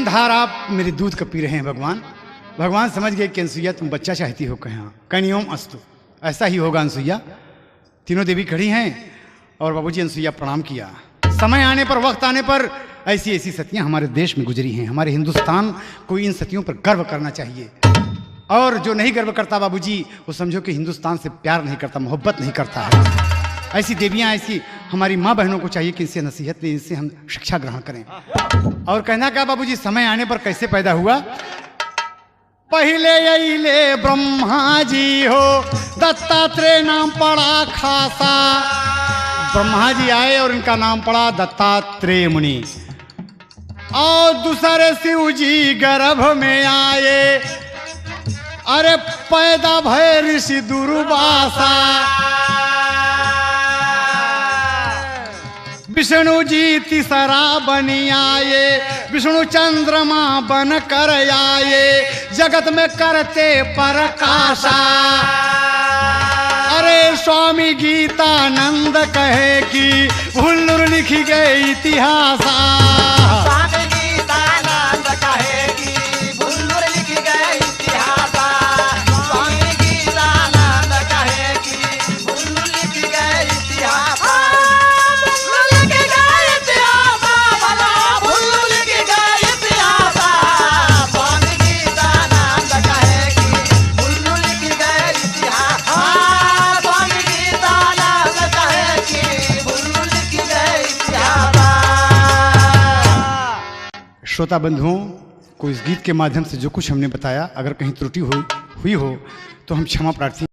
धार आप मेरे दूध का पी रहे हैं भगवान। भगवान समझ गए कि अनसुईया तुम बच्चा चाहती हो, कहें कनियोम अस्तु, ऐसा ही होगा अनसुईया। तीनों देवी खड़ी हैं और बाबूजी अनसुईया प्रणाम किया। समय आने पर, वक्त आने पर ऐसी ऐसी सतियां हमारे देश में गुजरी हैं। हमारे हिंदुस्तान को इन सतियों पर गर्व करना चाहिए, और जो नहीं गर्व करता बाबूजी वो समझो कि हिंदुस्तान से प्यार नहीं करता, मोहब्बत नहीं करता है। ऐसी देवियां, ऐसी हमारी माँ बहनों को चाहिए कि इनसे नसीहत लें, इनसे हम शिक्षा ग्रहण करें। और कहना क्या बाबूजी, समय आने पर कैसे पैदा हुआ। पहले यही ले ब्रह्मा जी हो, दत्तात्रेय नाम पड़ा खासा। ब्रह्मा जी आए और इनका नाम पड़ा दत्तात्रेय मुनि। और दूसरे शिव जी गर्भ में आए, अरे पैदा भय ऋषि दुर्वासा। विष्णु जी तीसरा बनी आए, विष्णु चंद्रमा बन कर आए, जगत में करते प्रकाशा। अरे स्वामी गीतानंद कहे कि हुल्लुर लिखी गई इतिहासा। स्वामी गीतानंद कहे कि हुल्लुर लिखी गई इतिहासा। स्वामी गीतानंद कहे कि हुल्लुर लिखी गई इतिहासा। श्रोता बंधुओं को इस गीत के माध्यम से जो कुछ हमने बताया, अगर कहीं त्रुटि हुई हो तो हम क्षमा प्रार्थी